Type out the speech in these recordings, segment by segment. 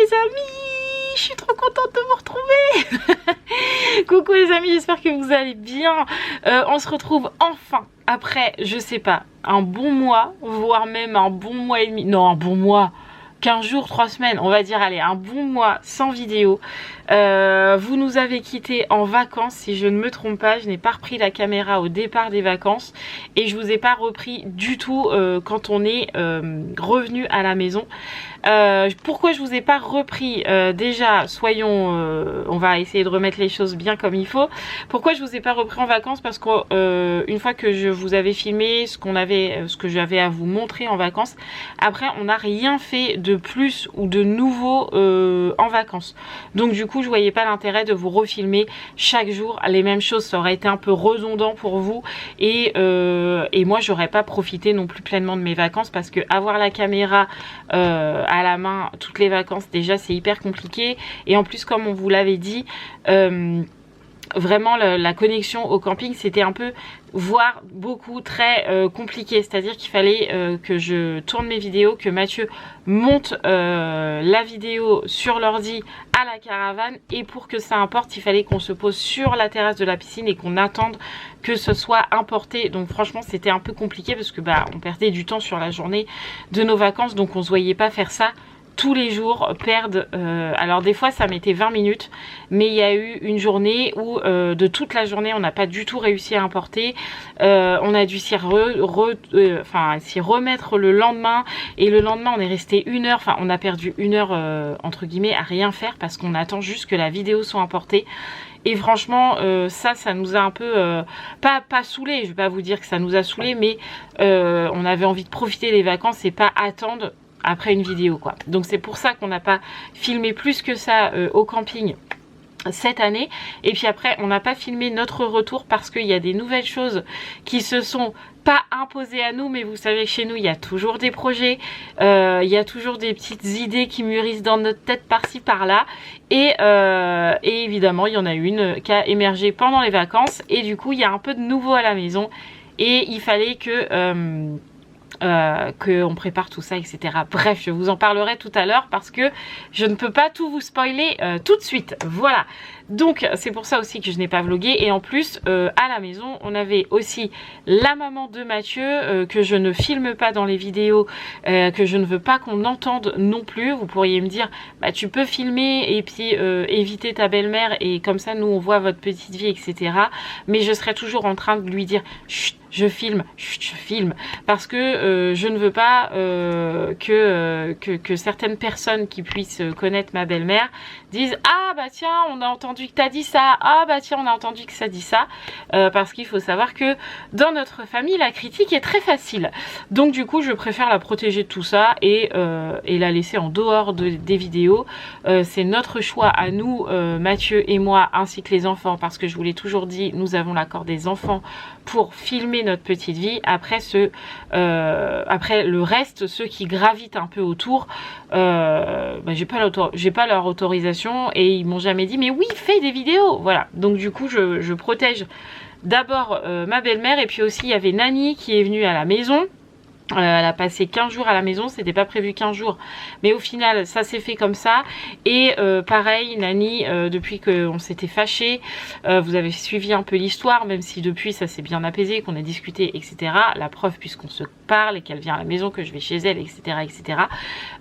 les amis, je suis trop contente de vous retrouver. Coucou les amis, j'espère que vous allez bien. On se retrouve enfin après, je sais pas, un bon mois, voire même un bon mois et demi. Non, un bon mois, 15 jours, 3 semaines, on va dire, allez, un bon mois sans vidéo. Vous nous avez quittés en vacances, si je ne me trompe pas. Je n'ai pas repris la caméra au départ des vacances et je vous ai pas repris du tout quand on est revenu à la maison. Pourquoi je vous ai pas repris déjà, soyons, on va essayer de remettre les choses bien comme il faut. Pourquoi je vous ai pas repris en vacances? Parce que une fois que je vous avais filmé ce que j'avais à vous montrer en vacances, après on n'a rien fait de plus ou de nouveau en vacances. Donc du coup je voyais pas l'intérêt de vous refilmer chaque jour les mêmes choses, ça aurait été un peu redondant pour vous et moi j'aurais pas profité non plus pleinement de mes vacances, parce que avoir la caméra à la main toutes les vacances, déjà c'est hyper compliqué, et en plus comme on vous l'avait dit, vraiment la connexion au camping c'était un peu, voire beaucoup, très compliqué, c'est à dire qu'il fallait que je tourne mes vidéos, que Mathieu monte la vidéo sur l'ordi à la caravane, et pour que ça importe il fallait qu'on se pose sur la terrasse de la piscine et qu'on attende que ce soit importé. Donc franchement c'était un peu compliqué parce que on perdait du temps sur la journée de nos vacances, donc on se voyait pas faire ça tous les jours, perdre, alors des fois ça mettait 20 minutes, mais il y a eu une journée où de toute la journée on n'a pas du tout réussi à importer, on a dû s'y remettre le lendemain, et le lendemain on est resté 1 heure, enfin on a perdu 1 heure entre guillemets à rien faire parce qu'on attend juste que la vidéo soit importée. Et franchement ça nous a un peu pas saoulé, je vais pas vous dire que ça nous a saoulé, mais on avait envie de profiter des vacances et pas attendre après une vidéo quoi. Donc c'est pour ça qu'on n'a pas filmé plus que ça au camping cette année. Et puis après on n'a pas filmé notre retour parce qu'il y a des nouvelles choses qui se sont pas imposées à nous, mais vous savez que chez nous il y a toujours des projets, il y a toujours des petites idées qui mûrissent dans notre tête par-ci par-là, et évidemment il y en a une qui a émergé pendant les vacances, et du coup il y a un peu de nouveau à la maison et il fallait que on prépare tout ça, etc. Bref, je vous en parlerai tout à l'heure parce que je ne peux pas tout vous spoiler tout de suite. Voilà. Donc c'est pour ça aussi que je n'ai pas vlogué, et en plus à la maison on avait aussi la maman de Mathieu que je ne filme pas dans les vidéos, que je ne veux pas qu'on entende non plus. Vous pourriez me dire tu peux filmer et puis éviter ta belle-mère, et comme ça nous on voit votre petite vie, etc. Mais je serai toujours en train de lui dire chut, je filme, chut, je filme, parce que je ne veux pas que certaines personnes qui puissent connaître ma belle-mère disent ah bah tiens on a entendu que t'as dit ça, ah bah tiens on a entendu que ça dit ça, parce qu'il faut savoir que dans notre famille la critique est très facile. Donc du coup je préfère la protéger de tout ça et la laisser en dehors des vidéos. C'est notre choix à nous, Mathieu et moi, ainsi que les enfants, parce que je vous l'ai toujours dit, nous avons l'accord des enfants pour filmer notre petite vie. Après après le reste, ceux qui gravitent un peu autour, j'ai pas leur autorisation, et ils m'ont jamais dit mais oui fais des vidéos, voilà. Donc du coup je protège d'abord ma belle-mère, et puis aussi il y avait Nani qui est venue à la maison. Elle a passé 15 jours à la maison, c'était pas prévu 15 jours, mais au final ça s'est fait comme ça. Et pareil, Nani, depuis qu'on s'était fâché, vous avez suivi un peu l'histoire, même si depuis ça s'est bien apaisé, qu'on a discuté, etc. La preuve puisqu'on se parle et qu'elle vient à la maison, que je vais chez elle, etc. etc.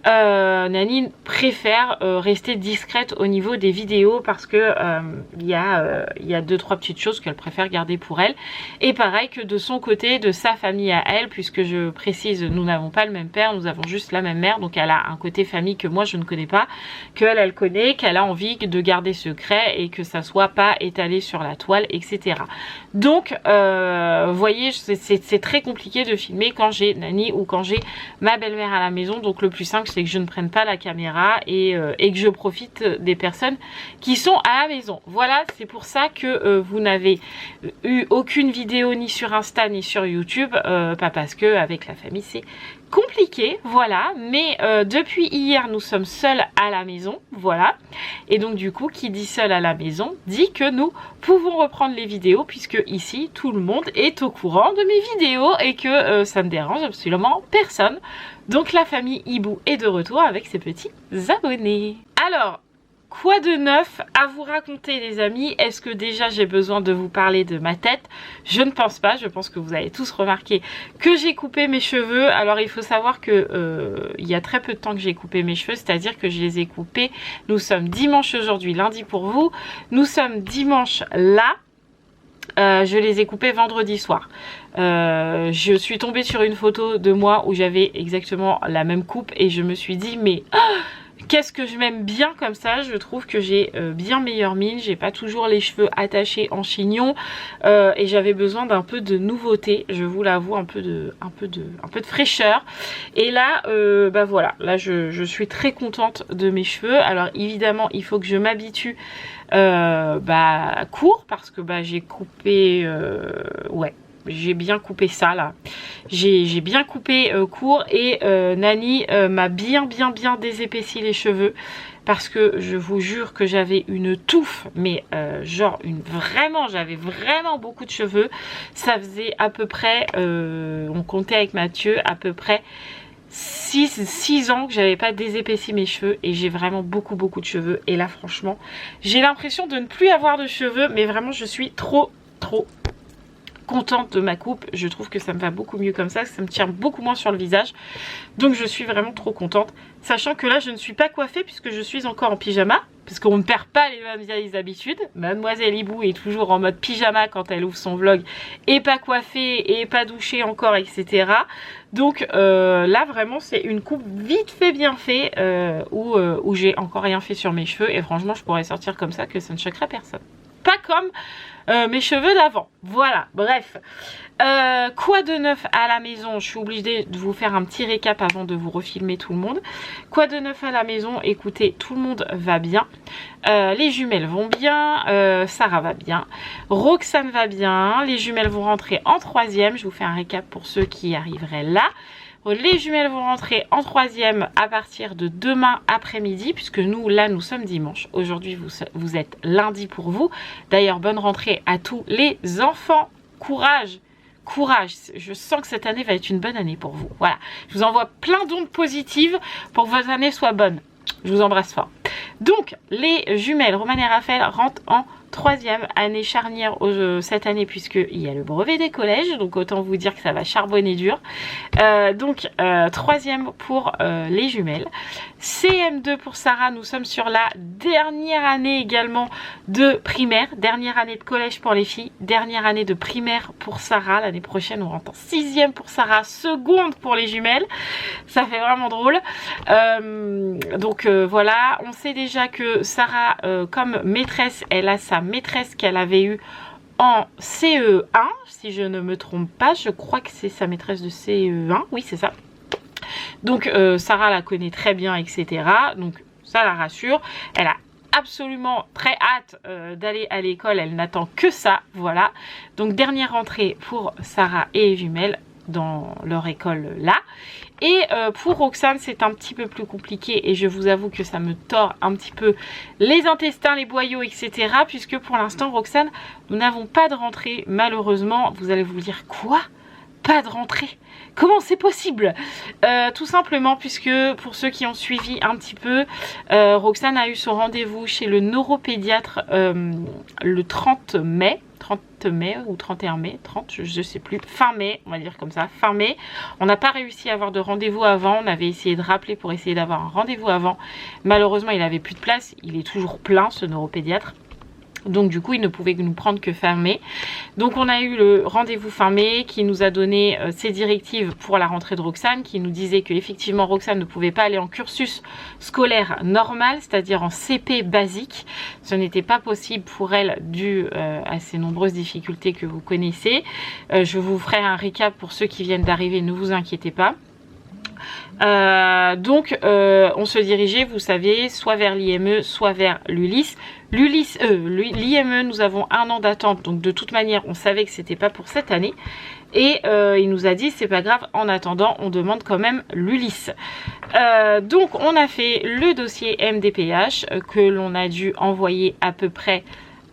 Nani préfère rester discrète au niveau des vidéos, parce que il y a 2-3 petites choses qu'elle préfère garder pour elle. Et pareil que de son côté, de sa famille à elle, puisque je précise, nous n'avons pas le même père, nous avons juste la même mère, donc elle a un côté famille que moi je ne connais pas, qu'elle elle connaît, qu'elle a envie de garder secret et que ça soit pas étalé sur la toile, etc. Donc vous voyez, c'est très compliqué de filmer quand j'ai Nani ou quand j'ai ma belle-mère à la maison. Donc le plus simple c'est que je ne prenne pas la caméra et que je profite des personnes qui sont à la maison. Voilà, c'est pour ça que vous n'avez eu aucune vidéo ni sur Insta ni sur YouTube, pas parce que avec la famille famille c'est compliqué, voilà, mais depuis hier nous sommes seuls à la maison, voilà, et donc du coup qui dit seul à la maison dit que nous pouvons reprendre les vidéos puisque ici tout le monde est au courant de mes vidéos et que ça ne dérange absolument personne. Donc la famille Hibou est de retour avec ses petits abonnés. Alors, quoi de neuf à vous raconter les amis? Est-ce que déjà j'ai besoin de vous parler de ma tête? Je ne pense pas, je pense que vous avez tous remarqué que j'ai coupé mes cheveux. Alors il faut savoir que il y a très peu de temps que j'ai coupé mes cheveux, c'est-à-dire que je les ai coupés. Nous sommes dimanche aujourd'hui, lundi pour vous. Nous sommes dimanche là. Je les ai coupés vendredi soir. Je suis tombée sur une photo de moi où j'avais exactement la même coupe et je me suis dit mais qu'est-ce que je m'aime bien comme ça. Je trouve que j'ai bien meilleure mine, j'ai pas toujours les cheveux attachés en chignon et j'avais besoin d'un peu de nouveauté, je vous l'avoue, un peu de fraîcheur. Et là bah voilà, là je suis très contente de mes cheveux. Alors évidemment il faut que je m'habitue court parce que j'ai coupé ouais, j'ai bien coupé ça là, j'ai bien coupé court et Nani m'a bien désépaissi les cheveux parce que je vous jure que j'avais une touffe, mais genre j'avais vraiment beaucoup de cheveux. Ça faisait à peu près on comptait avec Mathieu à peu près 6 ans que j'avais pas désépaissi mes cheveux et j'ai vraiment beaucoup de cheveux. Et là franchement j'ai l'impression de ne plus avoir de cheveux, mais vraiment je suis trop contente de ma coupe. Je trouve que ça me va beaucoup mieux comme ça me tient beaucoup moins sur le visage, donc je suis vraiment trop contente, sachant que là je ne suis pas coiffée puisque je suis encore en pyjama, parce qu'on ne perd pas les mêmes vieilles habitudes. Mademoiselle Hibou est toujours en mode pyjama quand elle ouvre son vlog, et pas coiffée et pas douchée encore, etc. Donc là vraiment c'est une coupe vite fait bien fait où j'ai encore rien fait sur mes cheveux et franchement je pourrais sortir comme ça que ça ne choquerait personne. Pas comme mes cheveux d'avant. Voilà, bref. Quoi de neuf à la maison? Je suis obligée de vous faire un petit récap avant de vous refilmer tout le monde. Quoi de neuf à la maison? Écoutez, tout le monde va bien. Les jumelles vont bien. Sarah va bien. Roxane va bien. Les jumelles vont rentrer en 3e. Je vous fais un récap pour ceux qui arriveraient là. Les jumelles vont rentrer en 3e à partir de demain après-midi, puisque nous, là, nous sommes dimanche. Aujourd'hui, vous êtes lundi pour vous. D'ailleurs, bonne rentrée à tous les enfants. Courage, courage. Je sens que cette année va être une bonne année pour vous. Voilà, je vous envoie plein d'ondes positives pour que votre année soit bonne. Je vous embrasse fort. Donc, les jumelles, Romane et Raphaël, rentrent en 3e année charnière cette année puisqu'il y a le brevet des collèges, donc autant vous dire que ça va charbonner dur. Donc 3e pour les jumelles. CM2 pour Sarah, nous sommes sur la dernière année également de primaire, dernière année de collège pour les filles, dernière année de primaire pour Sarah. L'année prochaine on rentre en 6e pour Sarah, seconde pour les jumelles. Ça fait vraiment drôle. Donc voilà, on sait déjà que Sarah comme maîtresse, elle a sa maîtresse qu'elle avait eue en CE1, si je ne me trompe pas. Je crois que c'est sa maîtresse de CE1, oui c'est ça. Donc Sarah la connaît très bien, etc. Donc ça la rassure. Elle a absolument très hâte d'aller à l'école, elle n'attend que ça, voilà. Donc dernière rentrée pour Sarah et les jumelles dans leur école là. Et pour Roxane c'est un petit peu plus compliqué et je vous avoue que ça me tord un petit peu les intestins, les boyaux, etc. Puisque pour l'instant Roxane, nous n'avons pas de rentrée malheureusement. Vous allez vous dire quoi? Pas de rentrée? Comment c'est possible? Tout simplement puisque pour ceux qui ont suivi un petit peu, Roxane a eu son rendez-vous chez le neuropédiatre le 30 mai ou 31 mai, 30 je sais plus, fin mai, on va dire comme ça, fin mai. On n'a pas réussi à avoir de rendez-vous avant, on avait essayé de rappeler pour essayer d'avoir un rendez-vous avant. Malheureusement il avait plus de place, il est toujours plein ce neuropédiatre. Donc du coup il ne pouvait nous prendre que fin mai. Donc on a eu le rendez-vous fin mai qui nous a donné ses directives pour la rentrée de Roxane, qui nous disait que effectivement Roxane ne pouvait pas aller en cursus scolaire normal, c'est-à-dire en CP basique. Ce n'était pas possible pour elle dû à ces nombreuses difficultés que vous connaissez. Je vous ferai un récap pour ceux qui viennent d'arriver, ne vous inquiétez pas. Donc on se dirigeait, vous savez, soit vers l'IME, soit vers l'ULIS. L'IME, nous avons 1 an d'attente, donc de toute manière, on savait que c'était pas pour cette année. Et il nous a dit, c'est pas grave, en attendant, on demande quand même l'ULIS. Donc on a fait le dossier MDPH que l'on a dû envoyer à peu près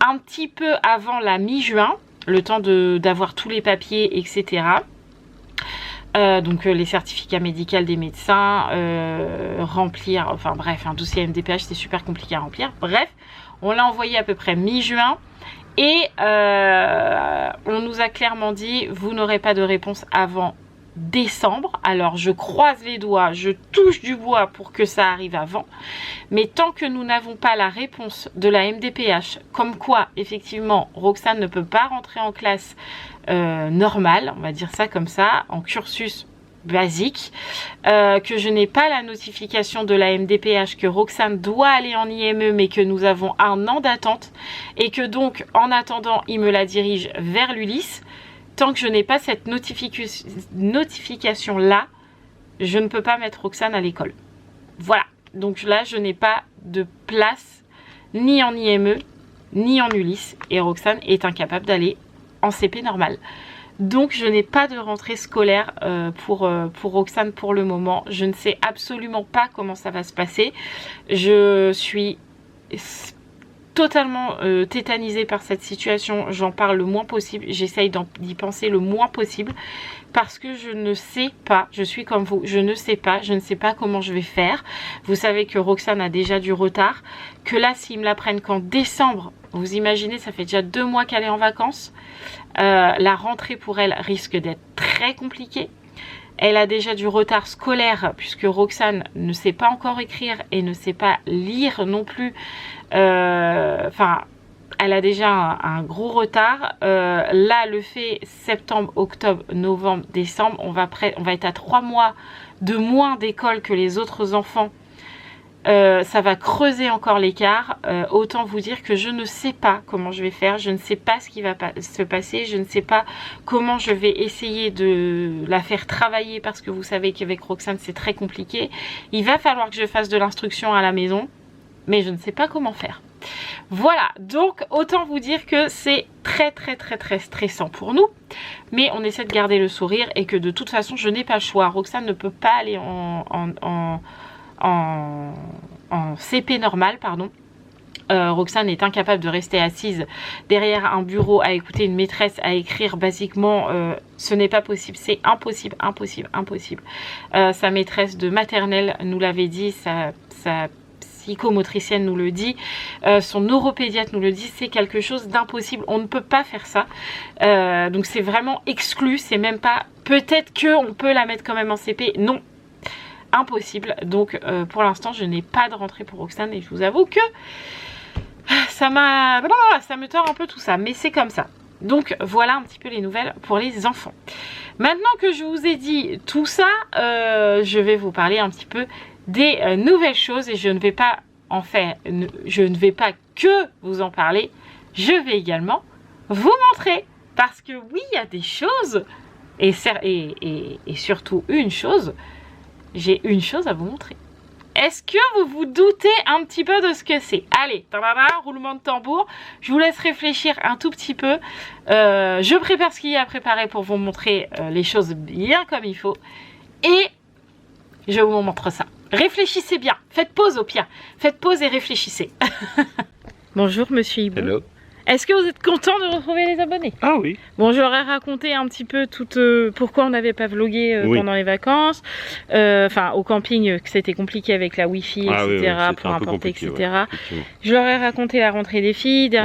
un petit peu avant la mi-juin, le temps d'avoir tous les papiers, etc. Donc les certificats médicaux des médecins, remplir, enfin bref, un dossier MDPH c'est super compliqué à remplir. Bref, on l'a envoyé à peu près mi-juin et on nous a clairement dit vous n'aurez pas de réponse avant décembre. Alors je croise les doigts, je touche du bois pour que ça arrive avant, mais tant que nous n'avons pas la réponse de la MDPH comme quoi effectivement Roxane ne peut pas rentrer en classe normale, on va dire ça comme ça, en cursus basique, que je n'ai pas la notification de la MDPH que Roxane doit aller en IME mais que nous avons 1 an d'attente et que donc en attendant il me la dirige vers l'ULIS. Tant que je n'ai pas cette notification là, je ne peux pas mettre Roxane à l'école. Voilà, donc là je n'ai pas de place ni en IME ni en ULIS et Roxane est incapable d'aller en CP normal. Donc je n'ai pas de rentrée scolaire pour Roxane pour le moment. Je ne sais absolument pas comment ça va se passer. Je suis totalement tétanisée par cette situation. J'en parle le moins possible. J'essaye d'y penser le moins possible parce que je ne sais pas. Je suis comme vous. Je ne sais pas. Je ne sais pas comment je vais faire. Vous savez que Roxane a déjà du retard. Que là, s'ils me la prennent qu'en décembre, vous imaginez, ça fait déjà 2 mois qu'elle est en vacances. La rentrée pour elle risque d'être très compliquée. Elle a déjà du retard scolaire puisque Roxane ne sait pas encore écrire et ne sait pas lire non plus. Enfin, elle a déjà un gros retard. Là, le fait septembre, octobre, novembre, décembre, on va être à 3 mois de moins d'école que les autres enfants. Ça va creuser encore l'écart. Autant vous dire que je ne sais pas comment je vais faire, je ne sais pas ce qui va se passer, je ne sais pas comment je vais essayer de la faire travailler parce que vous savez qu'avec Roxane c'est très compliqué. Il va falloir que je fasse de l'instruction à la maison, mais je ne sais pas comment faire. Voilà, donc autant vous dire que c'est très stressant pour nous, mais on essaie de garder le sourire et que de toute façon je n'ai pas le choix. Roxane ne peut pas aller en CP normal, pardon. Roxane est incapable de rester assise derrière un bureau à écouter une maîtresse à écrire basiquement, ce n'est pas possible, c'est impossible. Sa maîtresse de maternelle nous l'avait dit, sa psychomotricienne nous le dit, son neuropédiatre nous le dit, c'est quelque chose d'impossible, on ne peut pas faire ça. Donc c'est vraiment exclu, c'est même pas peut-être qu'on peut la mettre quand même en CP, non. Impossible, donc pour l'instant je n'ai pas de rentrée pour Roxane et je vous avoue que ça me tord un peu tout ça, mais c'est comme ça. Donc voilà un petit peu les nouvelles pour les enfants. Maintenant que je vous ai dit tout ça, je vais vous parler un petit peu des nouvelles choses et je ne vais pas que vous en parler, je vais également vous montrer parce que oui, il y a des choses et surtout une chose. J'ai une chose à vous montrer. Est-ce que vous vous doutez un petit peu de ce que c'est? Allez, roulement de tambour. Je vous laisse réfléchir un tout petit peu. Je prépare ce qu'il y a à préparer pour vous montrer les choses bien comme il faut. Et je vous montre ça. Réfléchissez bien. Faites pause au pire. Faites pause et réfléchissez. Bonjour Monsieur Hibou. Hello. Est-ce que vous êtes content de retrouver les abonnés? Ah oui. Bon, je leur ai raconté un petit peu pourquoi on n'avait pas vlogué pendant les vacances. Enfin, au camping, que c'était compliqué avec la wifi, etc. pour importer, etc. Ouais, je leur ai raconté la rentrée des filles,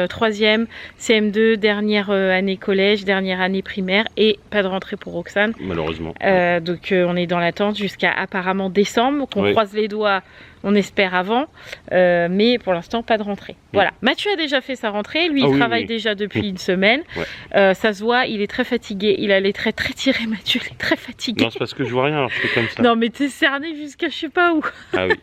troisième, CM2, dernière année collège, dernière année primaire et pas de rentrée pour Roxane. Malheureusement. Donc, on est dans l'attente jusqu'à apparemment décembre, qu'on croise les doigts. On espère avant, mais pour l'instant pas de rentrée. Voilà, Mathieu a déjà fait sa rentrée, lui il travaille déjà depuis une semaine. Ça se voit, il est très fatigué, il a les traits très tirés, Mathieu, il est très fatigué. Non, c'est parce que je vois rien, alors je fais comme ça. Non mais t'es cerné jusqu'à je sais pas où. Ah oui.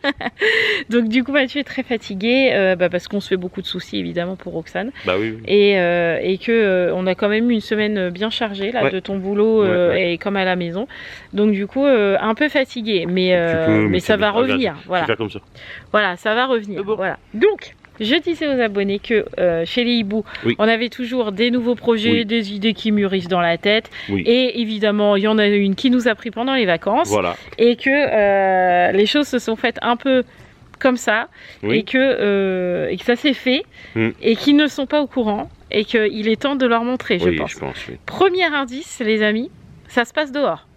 Donc du coup Mathieu est très fatigué, parce qu'on se fait beaucoup de soucis évidemment pour Roxane. Bah oui. Et que on a quand même eu une semaine bien chargée là, de ton boulot et comme à la maison. Donc du coup un peu fatigué, mais ça va revenir. Voilà. Faire comme ça. Voilà, ça va revenir. Bon. Voilà. Donc je disais aux abonnés que chez les hiboux, on avait toujours des nouveaux projets, des idées qui mûrissent dans la tête. Et évidemment, il y en a une qui nous a pris pendant les vacances. Voilà. Et que les choses se sont faites un peu comme ça. Et que ça s'est fait. Et qu'ils ne sont pas au courant. Et qu'il est temps de leur montrer, je pense. Premier indice, les amis, ça se passe dehors.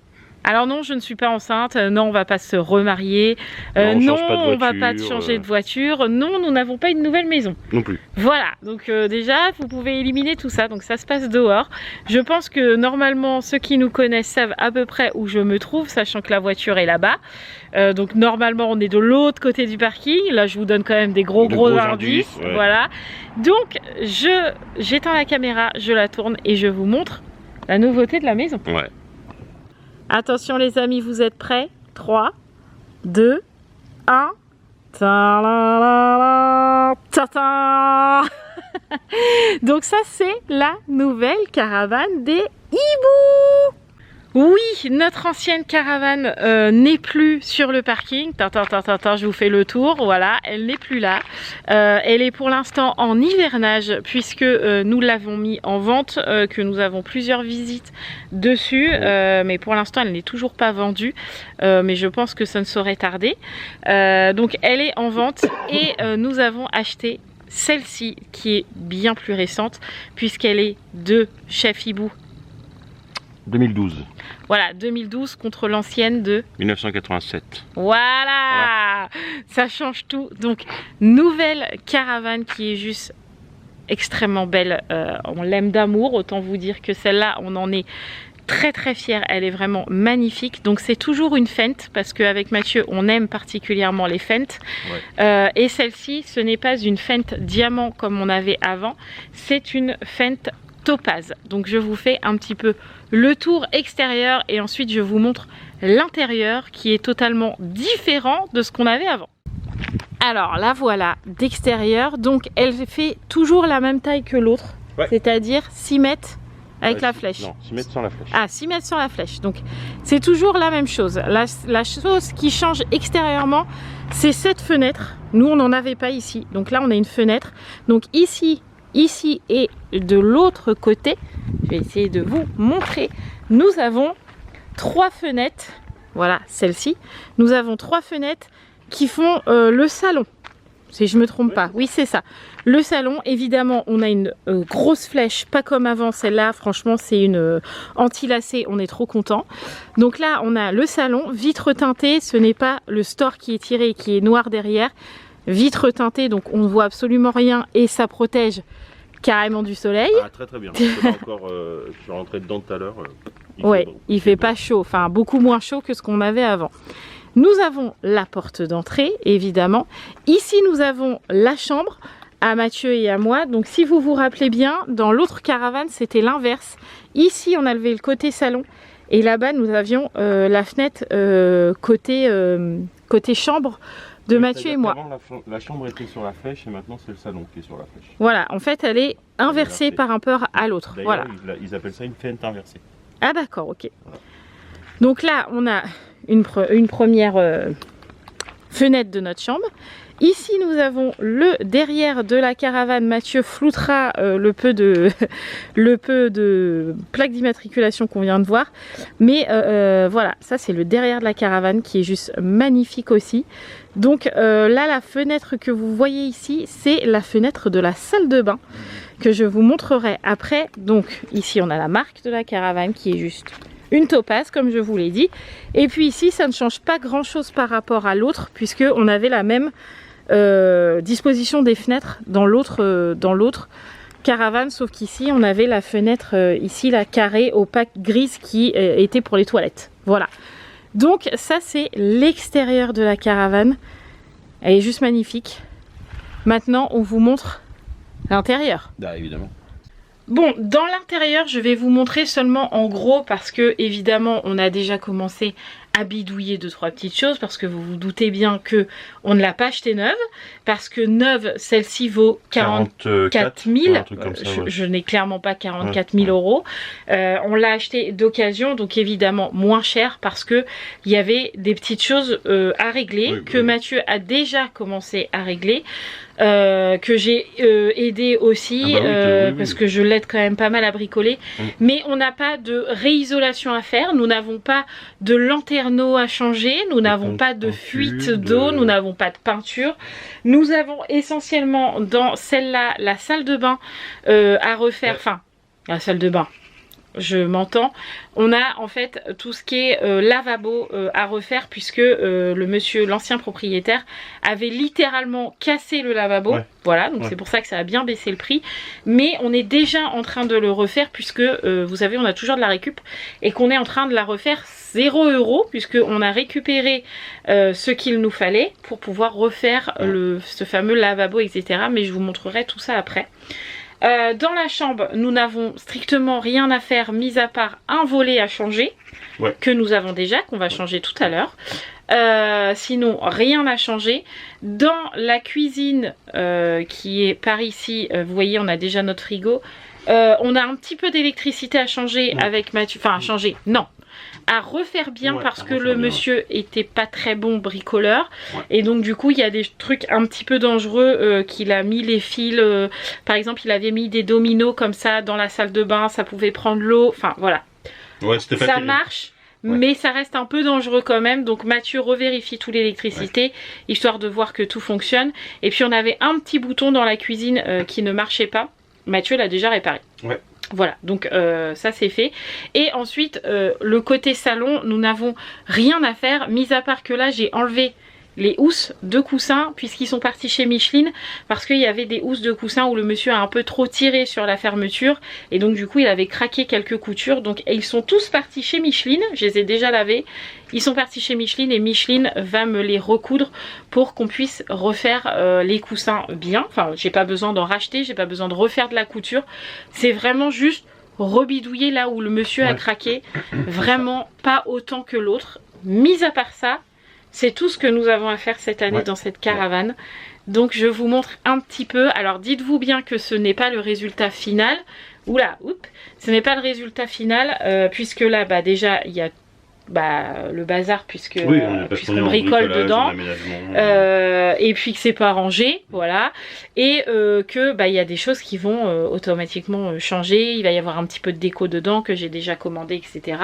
Alors non, je ne suis pas enceinte, non, on va pas se remarier, non, on va pas changer de voiture, non, nous n'avons pas une nouvelle maison. Non plus. Voilà, donc déjà, vous pouvez éliminer tout ça, donc ça se passe dehors. Je pense que normalement, ceux qui nous connaissent savent à peu près où je me trouve, sachant que la voiture est là-bas. Donc normalement, on est de l'autre côté du parking. Là, je vous donne quand même des gros indices. Voilà. Donc, j'éteins la caméra, je la tourne et je vous montre la nouveauté de la maison. Ouais. Attention les amis, vous êtes prêts? 3, 2, 1. Ta-ta. Donc ça c'est la nouvelle caravane des hiboux. Oui, notre ancienne caravane n'est plus sur le parking. Je vous fais le tour. Voilà, elle n'est plus là. Elle est pour l'instant en hivernage puisque nous l'avons mis en vente, que nous avons plusieurs visites dessus. Mais pour l'instant, elle n'est toujours pas vendue. Mais je pense que ça ne saurait tarder. Donc, elle est en vente et nous avons acheté celle-ci qui est bien plus récente puisqu'elle est de Chef Hibou. 2012. Voilà, 2012 contre l'ancienne de 1987. Voilà, ça change tout. Donc, nouvelle caravane qui est juste extrêmement belle. On l'aime d'amour, autant vous dire que celle-là, on en est très très fiers. Elle est vraiment magnifique. Donc, c'est toujours une Fendt parce qu'avec Mathieu, on aime particulièrement les Fendt. Et celle-ci, ce n'est pas une Fendt diamant comme on avait avant. C'est une Fendt topaz. Donc je vous fais un petit peu le tour extérieur et ensuite je vous montre l'intérieur qui est totalement différent de ce qu'on avait avant. Alors la voilà d'extérieur, donc elle fait toujours la même taille que l'autre, c'est-à-dire 6 mètres avec la flèche. Non, 6 mètres sans la flèche. Ah, 6 mètres sans la flèche, donc c'est toujours la même chose. La chose qui change extérieurement, c'est cette fenêtre. Nous on n'en avait pas ici, donc là on a une fenêtre. Donc ici et de l'autre côté, je vais essayer de vous montrer, nous avons 3 fenêtres, voilà celle-ci, nous avons 3 fenêtres qui font le salon, si je me trompe pas, oui c'est ça, le salon. Évidemment on a une grosse flèche, pas comme avant, celle-là franchement c'est une anti-lacet, on est trop content. Donc là on a le salon, vitre teintée, ce n'est pas le store qui est tiré et qui est noir derrière, vitre teintée, donc on ne voit absolument rien et ça protège carrément du soleil. Ah, très très bien. Encore, je suis rentré dedans tout à l'heure. Il fait pas chaud, enfin beaucoup moins chaud que ce qu'on avait avant. Nous avons la porte d'entrée, évidemment. Ici, nous avons la chambre à Mathieu et à moi. Donc, si vous vous rappelez bien, dans l'autre caravane, c'était l'inverse. Ici, on a levé le côté salon. Et là-bas, nous avions la fenêtre côté chambre de Mathieu et moi. Avant, la chambre était sur la flèche et maintenant c'est le salon qui est sur la flèche. Voilà, en fait elle est inversée par rapport à l'autre. Voilà. Ils appellent ça une fenêtre inversée. Ah d'accord, ok. Voilà. Donc là on a une première fenêtre de notre chambre. Ici nous avons le derrière de la caravane. Mathieu floutera le peu de plaques d'immatriculation qu'on vient de voir. Mais voilà, ça c'est le derrière de la caravane qui est juste magnifique aussi. Donc là la fenêtre que vous voyez ici, c'est la fenêtre de la salle de bain que je vous montrerai après. Donc ici on a la marque de la caravane qui est juste une topaze comme je vous l'ai dit. Et puis ici ça ne change pas grand chose par rapport à l'autre puisque on avait la même disposition des fenêtres dans l'autre caravane, sauf qu'ici on avait la fenêtre ici la carrée opaque grise qui était pour les toilettes. Voilà, donc ça c'est l'extérieur de la caravane. Elle est juste magnifique. Maintenant, on vous montre l'intérieur. Ah, évidemment. Bon, dans l'intérieur, je vais vous montrer seulement en gros parce que évidemment, on a déjà commencé à bidouiller 2-3 petites choses parce que vous vous doutez bien que on ne l'a pas achetée neuve parce que neuve, celle-ci vaut 44 000. Ouais, je n'ai clairement pas 44 000 euros. On l'a achetée d'occasion, donc évidemment moins cher parce que il y avait des petites choses à régler que Mathieu a déjà commencé à régler. Que j'ai aidé aussi parce que je l'aide quand même pas mal à bricoler, mais on n'a pas de réisolation à faire, nous n'avons pas de lanterneau à changer, nous n'avons pas de fuite d'eau, nous n'avons pas de peinture, nous avons essentiellement dans celle-là la salle de bain à refaire, enfin la salle de bain, je m'entends. On a en fait tout ce qui est lavabo à refaire puisque le monsieur, l'ancien propriétaire, avait littéralement cassé le lavabo. Voilà, donc c'est pour ça que ça a bien baissé le prix. Mais on est déjà en train de le refaire puisque vous savez, on a toujours de la récup et qu'on est en train de la refaire 0 € puisqu'on a récupéré ce qu'il nous fallait pour pouvoir refaire ce fameux lavabo, etc. Mais je vous montrerai tout ça après. Dans la chambre, nous n'avons strictement rien à faire, mis à part un volet à changer, que nous avons déjà, qu'on va changer tout à l'heure. Sinon, rien à changer. Dans la cuisine, qui est par ici, vous voyez, on a déjà notre frigo. On a un petit peu d'électricité à changer avec Mathieu. Enfin, à changer, non. À refaire bien parce que le monsieur était pas très bon bricoleur et donc du coup il y a des trucs un petit peu dangereux qu'il a mis les fils, par exemple il avait mis des dominos comme ça dans la salle de bain, ça pouvait prendre l'eau, enfin voilà, ça marche. Mais ça reste un peu dangereux quand même, donc Mathieu revérifie tout l'électricité histoire de voir que tout fonctionne. Et puis on avait un petit bouton dans la cuisine qui ne marchait pas, Mathieu l'a déjà réparé. Voilà, donc ça c'est fait. Et ensuite, le côté salon, nous n'avons rien à faire, mis à part que là j'ai enlevé les housses de coussins puisqu'ils sont partis chez Micheline parce qu'il y avait des housses de coussins où le monsieur a un peu trop tiré sur la fermeture et donc du coup il avait craqué quelques coutures, donc ils sont tous partis chez Micheline, je les ai déjà lavés, ils sont partis chez Micheline et Micheline va me les recoudre pour qu'on puisse refaire les coussins bien. Enfin j'ai pas besoin d'en racheter, j'ai pas besoin de refaire de la couture, c'est vraiment juste rebidouiller là où le monsieur a craqué, vraiment pas autant que l'autre. Mis à part ça, c'est tout ce que nous avons à faire cette année dans cette caravane. Donc je vous montre un petit peu. Alors dites-vous bien que ce n'est pas le résultat final. Oula, oups, ce n'est pas le résultat final puisque là déjà il y a le bazar puisqu'on bricole dedans et puis que c'est pas rangé, voilà, et que il y a des choses qui vont automatiquement changer, il va y avoir un petit peu de déco dedans que j'ai déjà commandé, etc.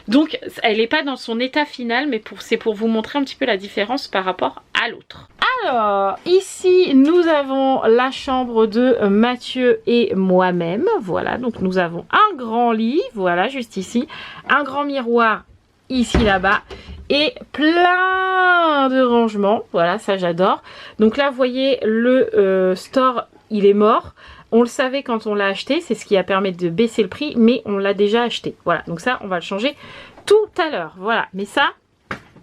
Donc elle n'est pas dans son état final, mais c'est pour vous montrer un petit peu la différence par rapport à l'autre. Alors ici nous avons la chambre de Mathieu et moi-même, voilà, donc nous avons un grand lit, voilà, juste ici, un grand miroir ici là-bas et plein de rangements, voilà, ça j'adore. Donc là vous voyez le store il est mort, on le savait quand on l'a acheté, c'est ce qui a permis de baisser le prix, mais on l'a déjà acheté, voilà, donc ça on va le changer tout à l'heure, voilà. Mais ça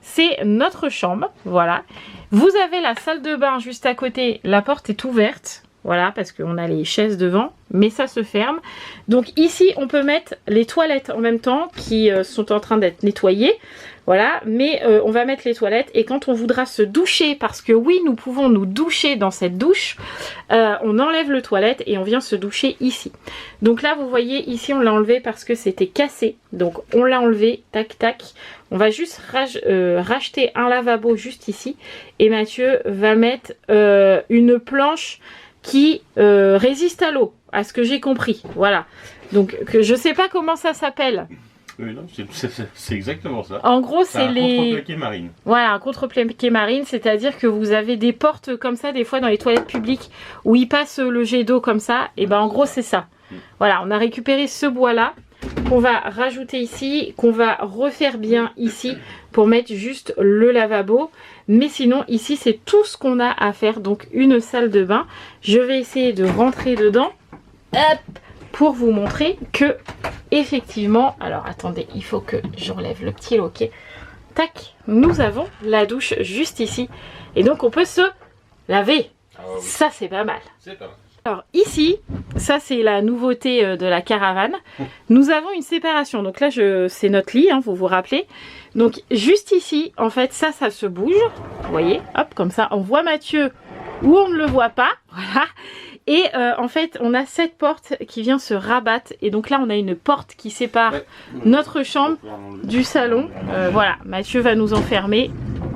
c'est notre chambre, voilà. Vous avez la salle de bain juste à côté, la porte est ouverte, voilà, parce qu'on a les chaises devant, mais ça se ferme. Donc ici, on peut mettre les toilettes en même temps qui sont en train d'être nettoyées. Voilà, mais on va mettre les toilettes et quand on voudra se doucher, parce que oui, nous pouvons nous doucher dans cette douche, on enlève le toilette et on vient se doucher ici. Donc là, vous voyez, ici, on l'a enlevé parce que c'était cassé. Donc on l'a enlevé, tac, tac. On va juste racheter un lavabo juste ici. Et Mathieu va mettre une planche qui résiste à l'eau, à ce que j'ai compris, voilà. Donc je sais pas comment ça s'appelle. Oui, non, c'est exactement ça. En gros, c'est les contre-plaqué marine. Voilà, un contre-plaqué marine, c'est-à-dire que vous avez des portes comme ça des fois dans les toilettes publiques où il passe le jet d'eau comme ça, et ben en gros c'est ça. Voilà, on a récupéré ce bois là qu'on va rajouter ici, qu'on va refaire bien ici pour mettre juste le lavabo. Mais sinon ici c'est tout ce qu'on a à faire, donc une salle de bain. Je vais essayer de rentrer dedans, hop, pour vous montrer que effectivement, alors attendez, il faut que je relève le petit loquet. Tac, nous avons la douche juste ici et donc on peut se laver. Ah oui. Ça, c'est pas mal. C'est pas mal. Alors ici, ça c'est la nouveauté de la caravane. Nous avons une séparation. Donc là, c'est notre lit, hein, vous vous rappelez. Donc juste ici, en fait, ça se bouge. Vous voyez, hop, comme ça, on voit Mathieu où on ne le voit pas. Voilà. Et en fait, on a cette porte qui vient se rabattre. Et donc là, on a une porte qui sépare notre chambre du salon. Voilà, Mathieu va nous enfermer.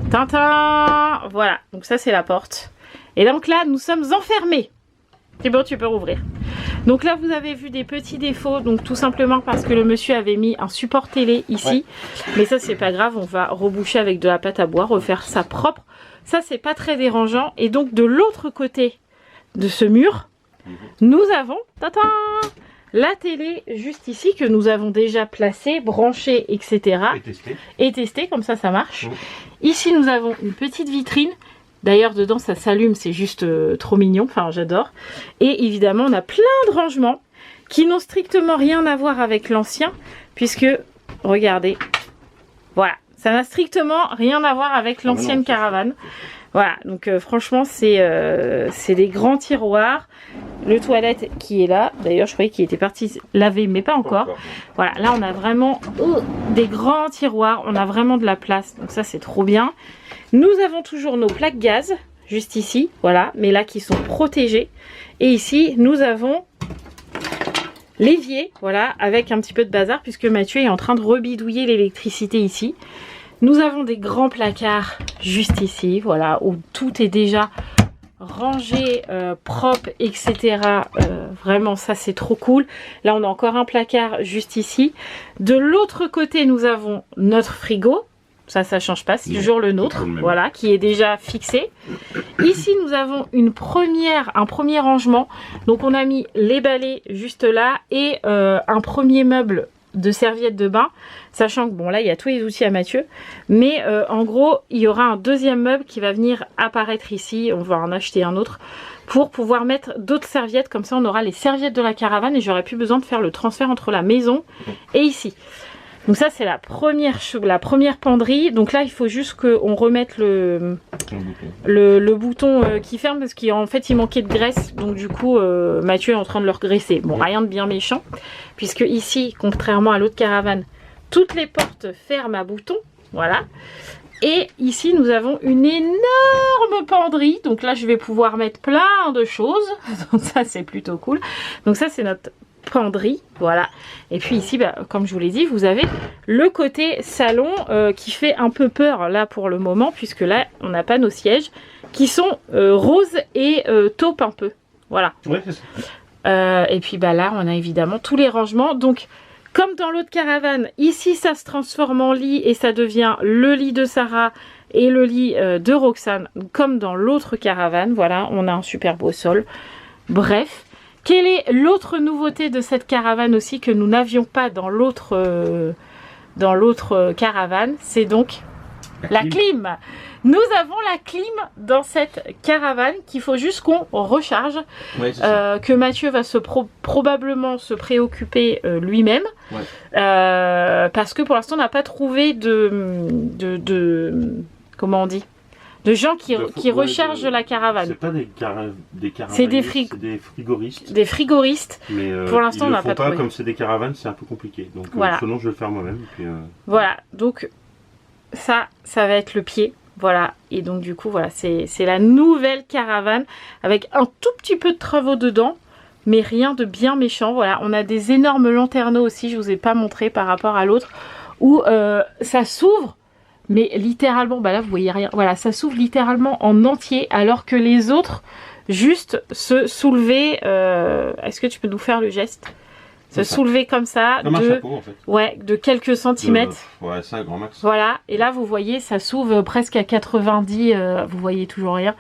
Tintin. Voilà, donc ça c'est la porte. Et donc là, nous sommes enfermés. C'est bon, tu peux rouvrir. Donc là, vous avez vu des petits défauts. Donc tout simplement parce que le monsieur avait mis un support télé ici. Ouais. Mais ça, c'est pas grave. On va reboucher avec de la pâte à bois, refaire ça propre. Ça, c'est pas très dérangeant. Et donc de l'autre côté de ce mur, nous avons la télé juste ici que nous avons déjà placée, branchée, etc. Et testée. Comme ça marche. Ici, nous avons une petite vitrine. D'ailleurs, dedans, ça s'allume, c'est juste trop mignon. Enfin, j'adore. Et évidemment, on a plein de rangements qui n'ont strictement rien à voir avec l'ancien. Puisque, regardez, voilà. Ça n'a strictement rien à voir avec l'ancienne caravane. Voilà, donc franchement, c'est des grands tiroirs. Le toilette qui est là. D'ailleurs, je croyais qu'il était parti laver, mais pas encore. Voilà, là, on a vraiment des grands tiroirs. On a vraiment de la place. Donc ça, c'est trop bien. Nous avons toujours nos plaques gaz, juste ici, voilà, mais là qui sont protégées. Et ici, nous avons l'évier, voilà, avec un petit peu de bazar, puisque Mathieu est en train de rebidouiller l'électricité ici. Nous avons des grands placards juste ici, voilà, où tout est déjà rangé, propre, etc. Vraiment, ça c'est trop cool. Là, on a encore un placard juste ici. De l'autre côté, nous avons notre frigo. Ça change pas, c'est toujours le nôtre, voilà, qui est déjà fixé. Ici, nous avons un premier rangement. Donc, on a mis les balais juste là et un premier meuble de serviettes de bain. Sachant que, bon, là, il y a tous les outils à Mathieu. Mais en gros, il y aura un deuxième meuble qui va venir apparaître ici. On va en acheter un autre pour pouvoir mettre d'autres serviettes. Comme ça, on aura les serviettes de la caravane et j'aurai plus besoin de faire le transfert entre la maison et ici. Donc ça, c'est la première penderie. Donc là, il faut juste qu'on remette le bouton qui ferme parce qu'en fait, il manquait de graisse. Donc du coup, Mathieu est en train de le regraisser. Bon, rien de bien méchant. Puisque ici, contrairement à l'autre caravane, toutes les portes ferment à bouton. Voilà. Et ici, nous avons une énorme penderie. Donc là, je vais pouvoir mettre plein de choses. Donc ça, c'est plutôt cool. Donc ça, c'est notre penderie, voilà. Et puis ici, bah, comme je vous l'ai dit, vous avez le côté salon qui fait un peu peur là pour le moment, puisque là on n'a pas nos sièges qui sont roses et taupe un peu, voilà. Ouais, c'est ça. Et puis bah là on a évidemment tous les rangements. Donc comme dans l'autre caravane, ici ça se transforme en lit et ça devient le lit de Sarah et le lit de Roxane, comme dans l'autre caravane. Voilà, on a un super beau sol. Bref. Quelle est l'autre nouveauté de cette caravane aussi que nous n'avions pas dans l'autre caravane? C'est donc la clim. Nous avons la clim dans cette caravane qu'il faut juste qu'on recharge. Ouais, que Mathieu va probablement se préoccuper lui-même. Ouais. Parce que pour l'instant on n'a pas trouvé comment on dit, de gens qui rechargent la caravane. C'est pas des caravaniers, c'est des frigoristes. Des frigoristes. Mais pour l'instant, on n'a pas trouvé. Comme c'est des caravanes, c'est un peu compliqué. Donc voilà. Sinon, je vais le faire moi-même. Voilà. Donc ça va être le pied. Voilà. Et donc du coup, voilà, c'est la nouvelle caravane avec un tout petit peu de travaux dedans, mais rien de bien méchant. Voilà. On a des énormes lanterneaux aussi. Je vous ai pas montré par rapport à l'autre où ça s'ouvre. Mais littéralement, bah là vous voyez rien, voilà, ça s'ouvre littéralement en entier, alors que les autres juste se soulevaient, est-ce que tu peux nous faire le geste? Se soulever comme ça, comme un chapeau, en fait. Ouais, de quelques centimètres. Ouais, c'est un grand max. Voilà, et là vous voyez, ça s'ouvre presque à 90, vous voyez toujours rien.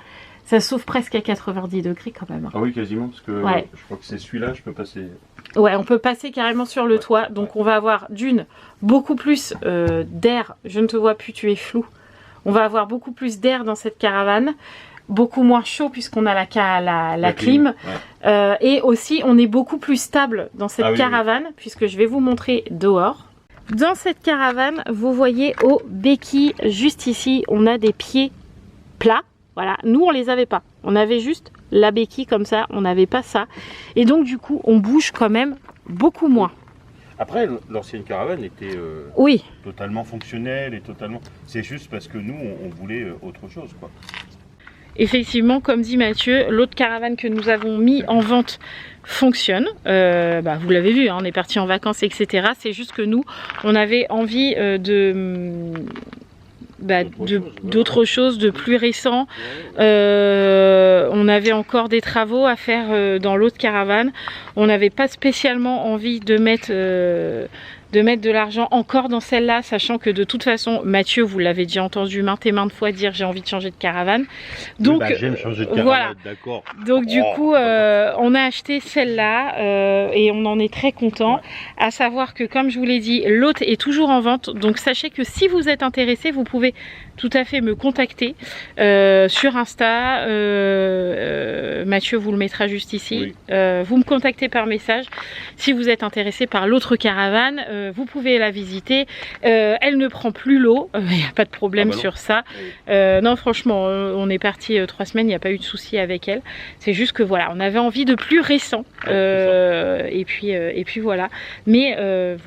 Ça s'ouvre presque à 90 degrés quand même. Ah oui, quasiment, parce que ouais. Je crois que c'est celui-là, je peux passer... Ouais, on peut passer carrément sur le toit. Donc on va avoir beaucoup plus d'air. Je ne te vois plus, tu es flou. On va avoir beaucoup plus d'air dans cette caravane. Beaucoup moins chaud puisqu'on a la clim. Ouais. Et aussi, on est beaucoup plus stable dans cette caravane, puisque je vais vous montrer dehors. Dans cette caravane, vous voyez au béquille, juste ici, on a des pieds plats. Voilà, nous on les avait pas. On avait juste la béquille comme ça, on n'avait pas ça. Et donc du coup, on bouge quand même beaucoup moins. Après, l'ancienne caravane était Oui. totalement fonctionnelle et totalement. C'est juste parce que nous, on voulait autre chose, quoi. Effectivement, comme dit Mathieu, l'autre caravane que nous avons mis en vente fonctionne. Vous l'avez vu, hein, on est parti en vacances, etc. C'est juste que nous, on avait envie d'autres choses, de plus récent. On avait encore des travaux à faire dans l'autre caravane. On n'avait pas spécialement envie de mettre de l'argent encore dans celle-là, sachant que de toute façon, Mathieu, vous l'avez déjà entendu maintes et maintes fois dire j'ai envie de changer de caravane. Donc, j'aime changer de caravane, voilà. d'accord. Donc du coup, on a acheté celle-là et on en est très content. À savoir que, comme je vous l'ai dit, l'autre est toujours en vente. Donc sachez que si vous êtes intéressé, vous pouvez tout à fait me contacter sur Insta. Mathieu vous le mettra juste ici. Oui. Vous me contactez par message si vous êtes intéressé par l'autre caravane. Vous pouvez la visiter. Elle ne prend plus l'eau. Il n'y a pas de problème sur ça. Non, franchement, on est parti 3 semaines. Il n'y a pas eu de souci avec elle. C'est juste que voilà, on avait envie de plus récent. Et puis voilà. Mais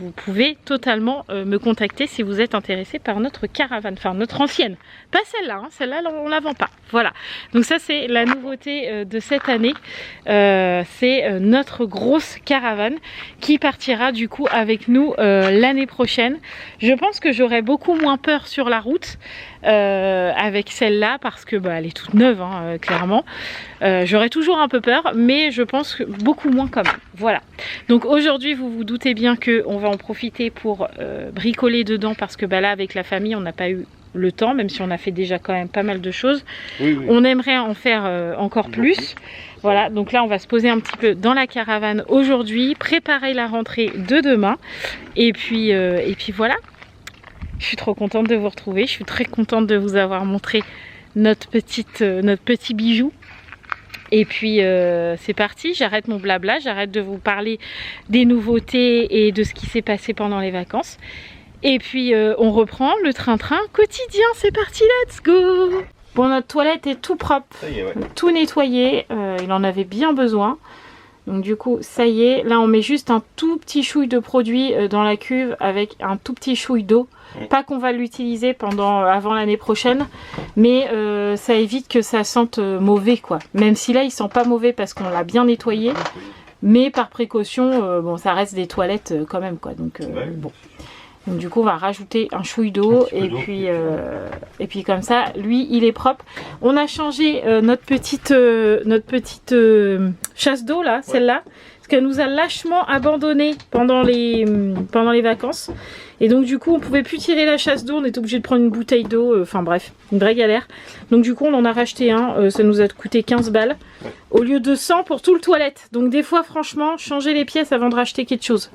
vous pouvez totalement me contacter si vous êtes intéressé par notre caravane, enfin notre ancienne. Pas celle-là, hein. Celle-là on la vend pas. Voilà. Donc ça c'est la nouveauté de cette année. C'est notre grosse caravane qui partira du coup avec nous l'année prochaine. Je pense que j'aurai beaucoup moins peur sur la route avec celle-là parce que elle est toute neuve, hein, clairement. J'aurai toujours un peu peur, mais je pense que beaucoup moins quand même. Voilà. Donc aujourd'hui, vous vous doutez bien qu'on va en profiter pour bricoler dedans parce que là, avec la famille, on n'a pas eu le temps, même si on a fait déjà quand même pas mal de choses. Oui. On aimerait en faire encore plus. Voilà, donc là on va se poser un petit peu dans la caravane aujourd'hui, préparer la rentrée de demain. Et puis voilà. Je suis trop contente de vous retrouver. Je suis très contente de vous avoir montré notre petit bijou. Et puis c'est parti, j'arrête mon blabla, j'arrête de vous parler des nouveautés et de ce qui s'est passé pendant les vacances. Et puis on reprend le train-train quotidien, c'est parti, let's go! Bon, notre toilette est tout propre, ça y est, tout nettoyé, il en avait bien besoin. Donc du coup, ça y est, là on met juste un tout petit chouille de produit dans la cuve avec un tout petit chouille d'eau. Pas qu'on va l'utiliser avant l'année prochaine, mais ça évite que ça sente mauvais, quoi. Même si là il sent pas mauvais parce qu'on l'a bien nettoyé, mais par précaution, bon, ça reste des toilettes quand même, quoi. Donc bon. Donc du coup on va rajouter un chouille d'eau et puis comme ça lui il est propre. On a changé notre petite chasse d'eau là, celle-là, parce qu'elle nous a lâchement abandonné pendant les vacances. Et donc du coup on pouvait plus tirer la chasse d'eau, on était obligé de prendre une bouteille d'eau, enfin bref, une vraie galère. Donc du coup on en a racheté un, ça nous a coûté 15 balles au lieu de 100 pour tout le toilette. Donc des fois franchement, changer les pièces avant de racheter quelque chose.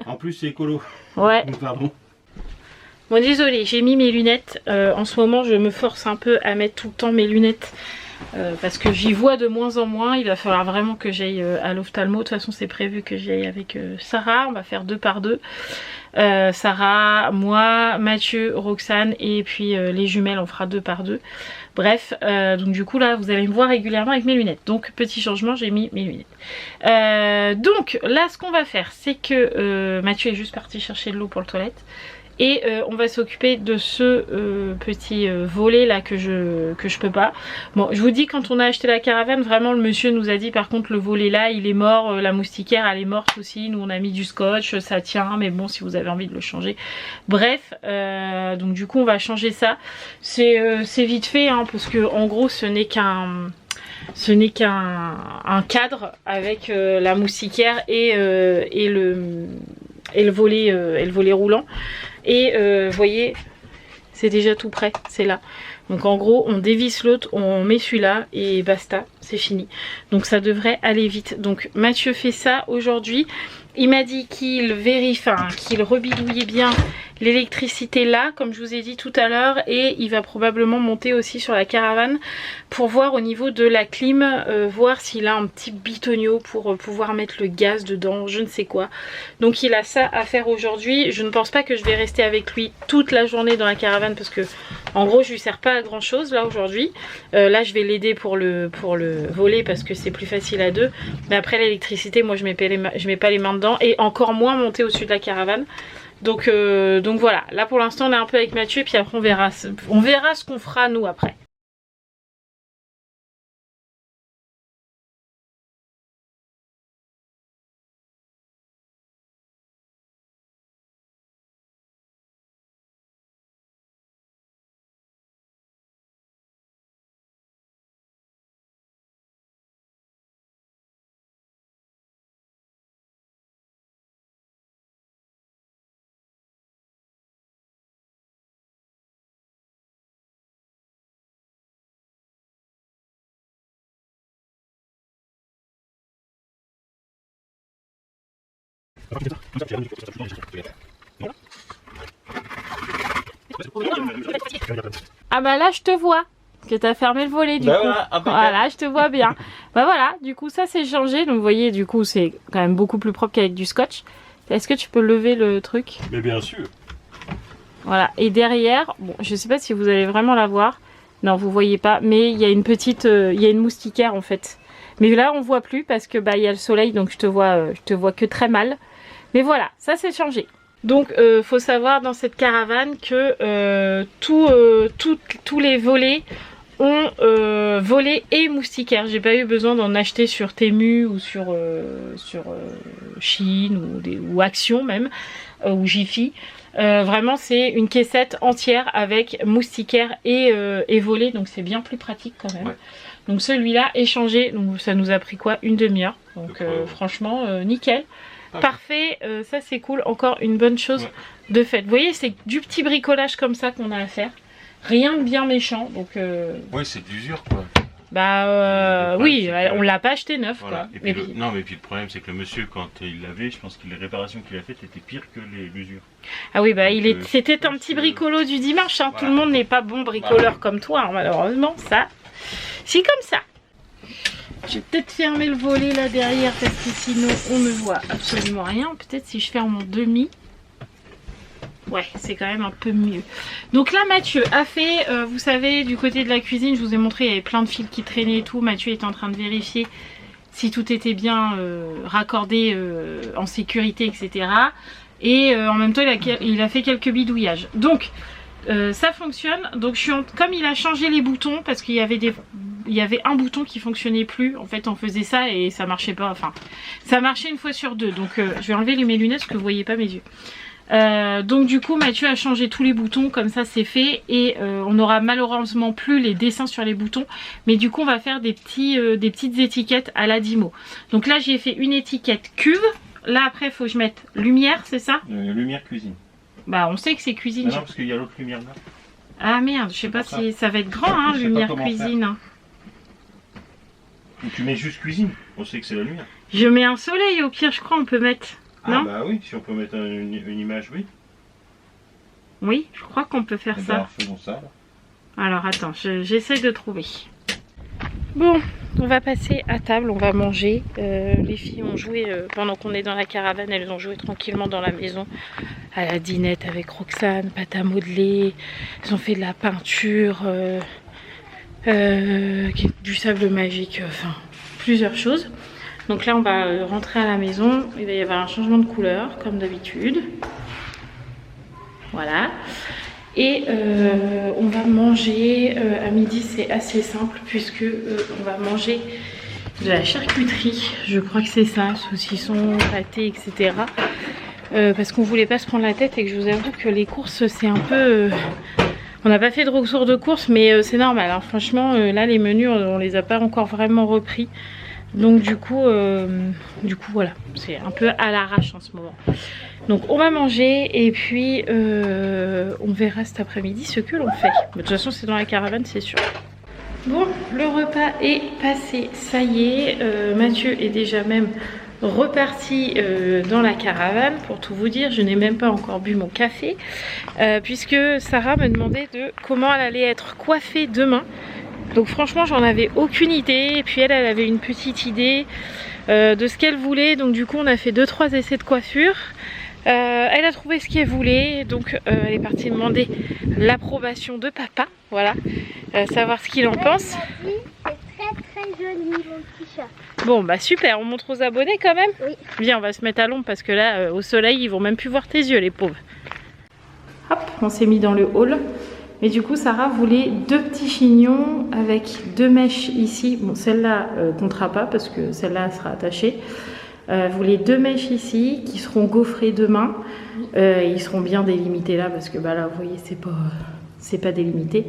En plus c'est écolo. Ouais. Pardon. Bon, désolé, j'ai mis mes lunettes. En ce moment, je me force un peu à mettre tout le temps mes lunettes parce que j'y vois de moins en moins. Il va falloir vraiment que j'aille à l'ophtalmo. De toute façon, c'est prévu que j'y aille avec Sarah. On va faire 2 par 2. Sarah, moi, Mathieu, Roxane et puis les jumelles, on fera 2 par 2. Bref, donc du coup là vous allez me voir régulièrement avec mes lunettes. Donc petit changement, j'ai mis mes lunettes. Donc là ce qu'on va faire, c'est que Mathieu est juste parti chercher de l'eau pour le toilette. Et on va s'occuper de ce petit volet là que je peux pas. Bon, je vous dis, quand on a acheté la caravane, vraiment le monsieur nous a dit par contre le volet là il est mort, la moustiquaire elle est morte aussi. Nous on a mis du scotch, ça tient, mais bon si vous avez envie de le changer. Bref, donc du coup on va changer ça. C'est vite fait hein, parce que en gros ce n'est qu'un cadre avec la moustiquaire et le volet roulant. Et vous voyez, c'est déjà tout prêt, c'est là. Donc en gros, on dévisse l'autre, on met celui-là et basta, c'est fini. Donc ça devrait aller vite. Donc Mathieu fait ça aujourd'hui. Il m'a dit qu'il qu'il rebidouillait bien l'électricité là, comme je vous ai dit tout à l'heure, et il va probablement monter aussi sur la caravane pour voir au niveau de la clim, voir s'il a un petit bitonio pour pouvoir mettre le gaz dedans, je ne sais quoi. Donc il a ça à faire aujourd'hui. Je ne pense pas que je vais rester avec lui toute la journée dans la caravane parce que En gros, je lui sers pas à grand chose là aujourd'hui. Là, je vais l'aider pour le voler parce que c'est plus facile à deux. Mais après l'électricité, moi je mets pas les mains dedans et encore moins monter au-dessus de la caravane. Donc voilà. Là pour l'instant, on est un peu avec Mathieu et puis après on verra ce qu'on fera nous après. Ah bah là je te vois que t'as fermé le volet du coup. Voilà, je te vois bien. Bah voilà, du coup ça c'est changé. Donc vous voyez, du coup c'est quand même beaucoup plus propre qu'avec du scotch. Est-ce que tu peux lever le truc? Mais bien sûr. Voilà, et derrière, bon je sais pas si vous allez vraiment la voir. Non, vous voyez pas, mais il y a une petite, il y a une moustiquaire en fait. Mais là on voit plus parce que bah il y a le soleil, donc je te vois que très mal. Mais voilà, ça c'est changé. Donc faut savoir dans cette caravane que tous les volets ont volets et moustiquaires. J'ai pas eu besoin d'en acheter sur Temu ou sur Shein ou Action même, ou Jiffy. Vraiment c'est une caissette entière avec moustiquaires et volets, donc c'est bien plus pratique quand même. Ouais. Donc celui-là est changé, donc ça nous a pris quoi, une demi-heure. Donc franchement nickel. Parfait, ça c'est cool, encore une bonne chose de fait. Vous voyez, c'est du petit bricolage comme ça qu'on a à faire. Rien de bien méchant, donc... Ouais, c'est de l'usure quoi. Bah oui, on l'a pas acheté neuf quoi. Et puis non, mais puis le problème c'est que le monsieur, quand il l'avait, je pense que les réparations qu'il a faites étaient pires que l'usure. Ah oui, bah c'était un petit bricolo du dimanche, hein. Voilà. Tout le monde n'est pas bon bricoleur comme toi, hein, malheureusement, ça, c'est comme ça. Je vais peut-être fermer le volet là derrière parce que sinon on ne voit absolument rien. Peut-être si je ferme en demi. Ouais, c'est quand même un peu mieux. Donc là Mathieu a fait, vous savez, du côté de la cuisine, je vous ai montré, il y avait plein de fils qui traînaient et tout. Mathieu est en train de vérifier si tout était bien raccordé en sécurité, etc. Et en même temps il a fait quelques bidouillages. Donc ça fonctionne. Donc comme il a changé les boutons parce qu'il y avait un bouton qui fonctionnait plus. En fait on faisait ça et ça marchait pas. Enfin ça marchait une fois sur deux. Donc je vais enlever mes lunettes parce que vous voyez pas mes yeux. Donc du coup Mathieu a changé tous les boutons, comme ça c'est fait. Et on n'aura malheureusement plus les dessins sur les boutons. Mais du coup on va faire des petites étiquettes à la Dymo. Donc là j'ai fait une étiquette cuve. Là après il faut que je mette lumière, c'est ça? Lumière cuisine. Bah on sait que c'est cuisine. Ah non, parce qu'il y a l'autre lumière là. Ah merde, je sais pas si ça va être grand hein, lumière cuisine. Ou tu mets juste cuisine, on sait que c'est la lumière. Je mets un soleil au pire, je crois on peut mettre. Non, bah oui, si on peut mettre une image, oui. Oui, je crois qu'on peut faire ça. Faisons ça. Alors attends, j'essaie de trouver. Bon, on va passer à table, on va manger. Les filles ont joué, pendant qu'on est dans la caravane, elles ont joué tranquillement dans la maison à la dinette avec Roxane, pâte à modeler. Elles ont fait de la peinture, du sable magique, enfin plusieurs choses. Donc là on va rentrer à la maison, il va y avoir un changement de couleur comme d'habitude. Voilà. Et on va manger à midi, c'est assez simple puisque on va manger de la charcuterie. Je crois que c'est ça, saucisson, pâté, etc. Parce qu'on voulait pas se prendre la tête et que je vous avoue que les courses c'est un peu... on n'a pas fait de retour de course mais c'est normal. Hein. Franchement là les menus on les a pas encore vraiment repris. Donc du coup voilà, c'est un peu à l'arrache en ce moment. Donc on va manger et puis on verra cet après-midi ce que l'on fait. De toute façon c'est dans la caravane c'est sûr. Bon, le repas est passé, ça y est. Mathieu est déjà même reparti dans la caravane. Pour tout vous dire, je n'ai même pas encore bu mon café. Puisque Sarah me demandait de comment elle allait être coiffée demain. Donc franchement j'en avais aucune idée. Et puis elle avait une petite idée de ce qu'elle voulait. Donc du coup on a fait 2-3 essais de coiffure. Elle a trouvé ce qu'elle voulait, donc elle est partie demander l'approbation de papa, voilà, savoir ce qu'il en pense. C'est très joli mon petit chat. Bon bah super, on montre aux abonnés quand même. Oui. Viens, on va se mettre à l'ombre parce que là, au soleil, ils vont même plus voir tes yeux, les pauvres. Hop, on s'est mis dans le hall. Mais du coup, Sarah voulait 2 petits chignons avec 2 mèches ici. Bon, celle-là comptera pas parce que celle-là sera attachée. Voulait 2 mèches ici qui seront gaufrées demain. Ils seront bien délimités là parce que bah là, vous voyez, c'est pas délimité.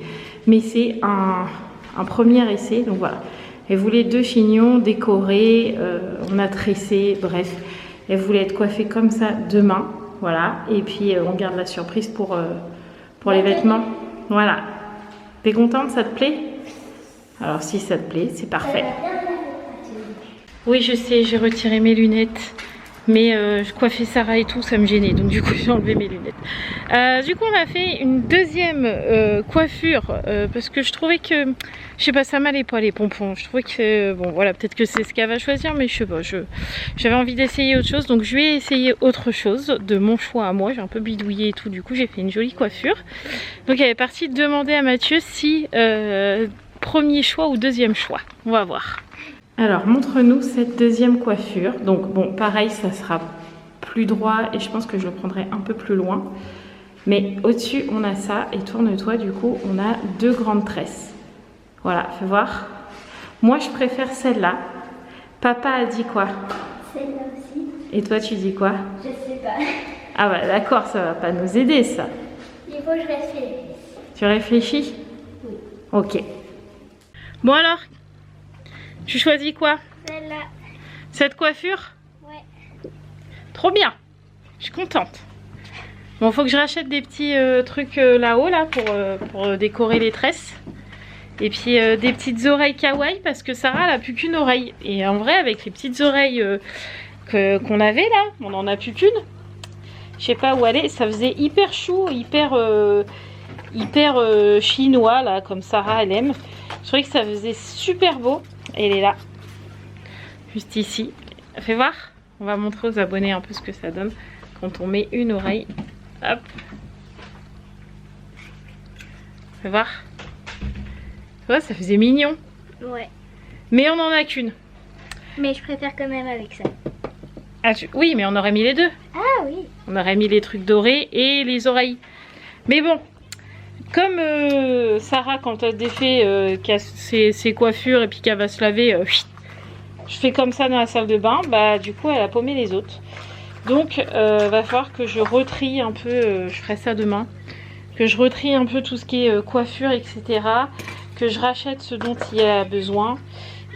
Mais c'est un premier essai, donc voilà. Elle voulait 2 chignons décorés, on a tressé, bref. Elle voulait être coiffée comme ça demain, voilà. Et puis on garde la surprise pour les vêtements. Voilà. T'es contente, ça te plaît? Alors si ça te plaît, c'est parfait. Oui, je sais, j'ai retiré mes lunettes. Mais je coiffais Sarah et tout, ça me gênait. Donc du coup, j'ai enlevé mes lunettes. Du coup, on a fait une deuxième coiffure. Parce que je trouvais que... Je sais pas, ça m'allait pas les pompons. Je trouvais que... bon, voilà, peut-être que c'est ce qu'elle va choisir. Mais je sais pas, j'avais envie d'essayer autre chose. Donc je vais essayer autre chose de mon choix à moi. J'ai un peu bidouillé et tout. Du coup, j'ai fait une jolie coiffure. Donc elle est partie demander à Mathieu si... premier choix ou deuxième choix. On va voir. Alors, montre-nous cette deuxième coiffure. Donc, bon, pareil, ça sera plus droit et je pense que je le prendrai un peu plus loin. Mais au-dessus, on a ça et tourne-toi, du coup, on a 2 grandes tresses. Voilà, fais voir. Moi, je préfère celle-là. Papa a dit quoi? Celle-là aussi. Et toi, tu dis quoi? Je sais pas. Ah bah d'accord, ça va pas nous aider, ça. Il faut que je réfléchisse. Tu réfléchis? Oui. Ok. Bon alors, tu choisis quoi? Celle-là. Cette coiffure? Ouais. Trop bien. Je suis contente. Bon, faut que je rachète des petits trucs là-haut là pour décorer les tresses. Et puis des petites oreilles kawaii parce que Sarah elle a plus qu'une oreille. Et en vrai, avec les petites oreilles qu'on avait là, on en a plus qu'une. Je sais pas où aller. Ça faisait hyper chou, hyper chinois là, comme Sarah elle aime. Je trouvais que ça faisait super beau. Et elle est là, juste ici. Fais voir. On va montrer aux abonnés un peu ce que ça donne quand on met une oreille. Hop. Fais voir. Tu vois, ça faisait mignon. Ouais. Mais on n'en a qu'une. Mais je préfère quand même avec ça. Ah, oui, mais on aurait mis les deux. Ah oui. On aurait mis les trucs dorés et les oreilles. Mais bon, comme Sarah, quand elle défait ses coiffures et puis qu'elle va se laver, je fais comme ça dans la salle de bain, bah du coup elle a paumé les autres. Donc va falloir que je retrie un peu, je ferai ça demain, que je retrie un peu tout ce qui est coiffure, etc. Que je rachète ce dont il y a besoin.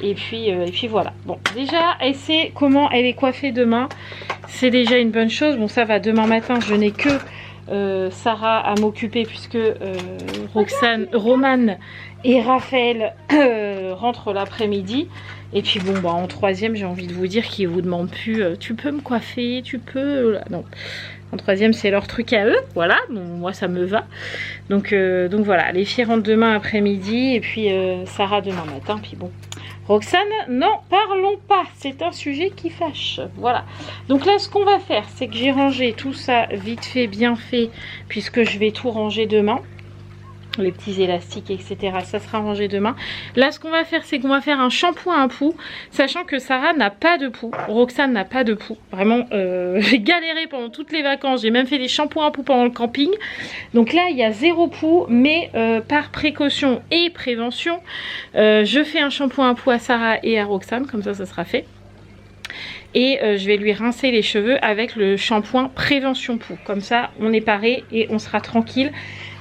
Et puis voilà. Bon, déjà, elle sait comment elle est coiffée demain. C'est déjà une bonne chose. Bon, ça va, demain matin, je n'ai que Sarah à m'occuper puisque Roxane, Romane et Raphaël rentrent l'après-midi. Et puis bon, bah, en troisième, j'ai envie de vous dire qu'ils vous demandent plus tu peux me coiffer, tu peux... Non. En troisième, c'est leur truc à eux, voilà, bon, moi ça me va. Donc voilà, les filles rentrent demain après-midi et puis Sarah demain matin, puis bon. Roxane, n'en parlons pas, c'est un sujet qui fâche, voilà. Donc là, ce qu'on va faire, c'est que j'ai rangé tout ça vite fait, bien fait, puisque je vais tout ranger demain. Les petits élastiques, etc. Ça sera rangé demain. Là, ce qu'on va faire, c'est qu'on va faire un shampoing à poux. Sachant que Sarah n'a pas de poux. Roxane n'a pas de poux. Vraiment, j'ai galéré pendant toutes les vacances. J'ai même fait des shampoings à poux pendant le camping. Donc là, il y a 0 poux. Mais par précaution et prévention, je fais un shampoing à poux à Sarah et à Roxane. Comme ça sera fait. Et je vais lui rincer les cheveux avec le shampoing prévention poux. Comme ça, on est paré et on sera tranquille.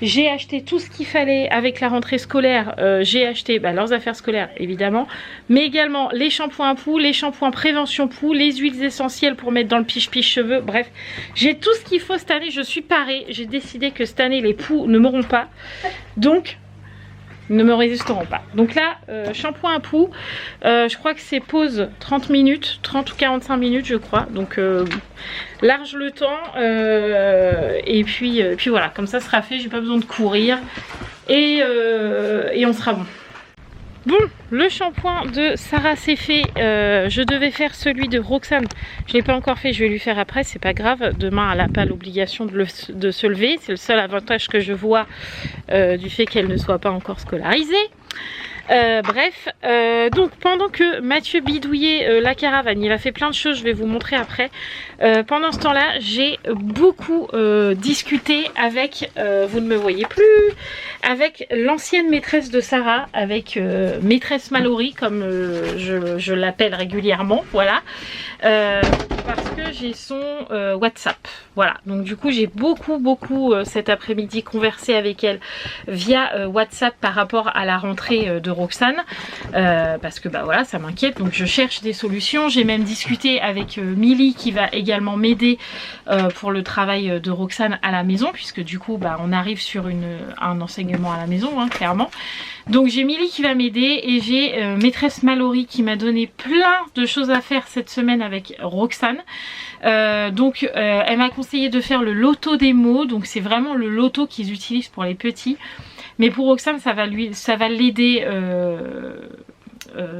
J'ai acheté tout ce qu'il fallait avec la rentrée scolaire. J'ai acheté leurs affaires scolaires, évidemment. Mais également les shampoings à poux, les shampoings prévention poux, les huiles essentielles pour mettre dans le piche-piche cheveux. Bref, j'ai tout ce qu'il faut cette année. Je suis parée. J'ai décidé que cette année, les poux ne m'auront pas. Donc... ne me résisteront pas. Donc là, shampoing à poux, je crois que c'est pause 30 minutes, 30 ou 45 minutes je crois. Donc large le temps et puis voilà, comme ça sera fait, j'ai pas besoin de courir et on sera bon. Bon, le shampoing de Sarah c'est fait. Je devais faire celui de Roxane. Je ne l'ai pas encore fait, je vais lui faire après, c'est pas grave. Demain, elle n'a pas l'obligation de se lever. C'est le seul avantage que je vois du fait qu'elle ne soit pas encore scolarisée. Bref, donc pendant que Mathieu bidouillait la caravane, il a fait plein de choses, je vais vous montrer après. Pendant ce temps-là, j'ai beaucoup discuté avec, vous ne me voyez plus, avec l'ancienne maîtresse de Sarah, avec maîtresse Mallory, comme je l'appelle régulièrement, voilà. Parce que j'ai son WhatsApp, voilà. Donc du coup, j'ai beaucoup cet après-midi conversé avec elle via WhatsApp par rapport à la rentrée de Roxane, parce que bah voilà, ça m'inquiète, donc je cherche des solutions. J'ai même discuté avec Milly qui va également m'aider pour le travail de Roxane à la maison, puisque du coup bah on arrive sur un enseignement à la maison, hein, clairement. Donc j'ai Milly qui va m'aider et j'ai maîtresse Mallory qui m'a donné plein de choses à faire cette semaine avec Roxane. Donc elle m'a conseillé de faire le loto des mots, donc c'est vraiment le loto qu'ils utilisent pour les petits. Mais pour Roxane, ça va l'aider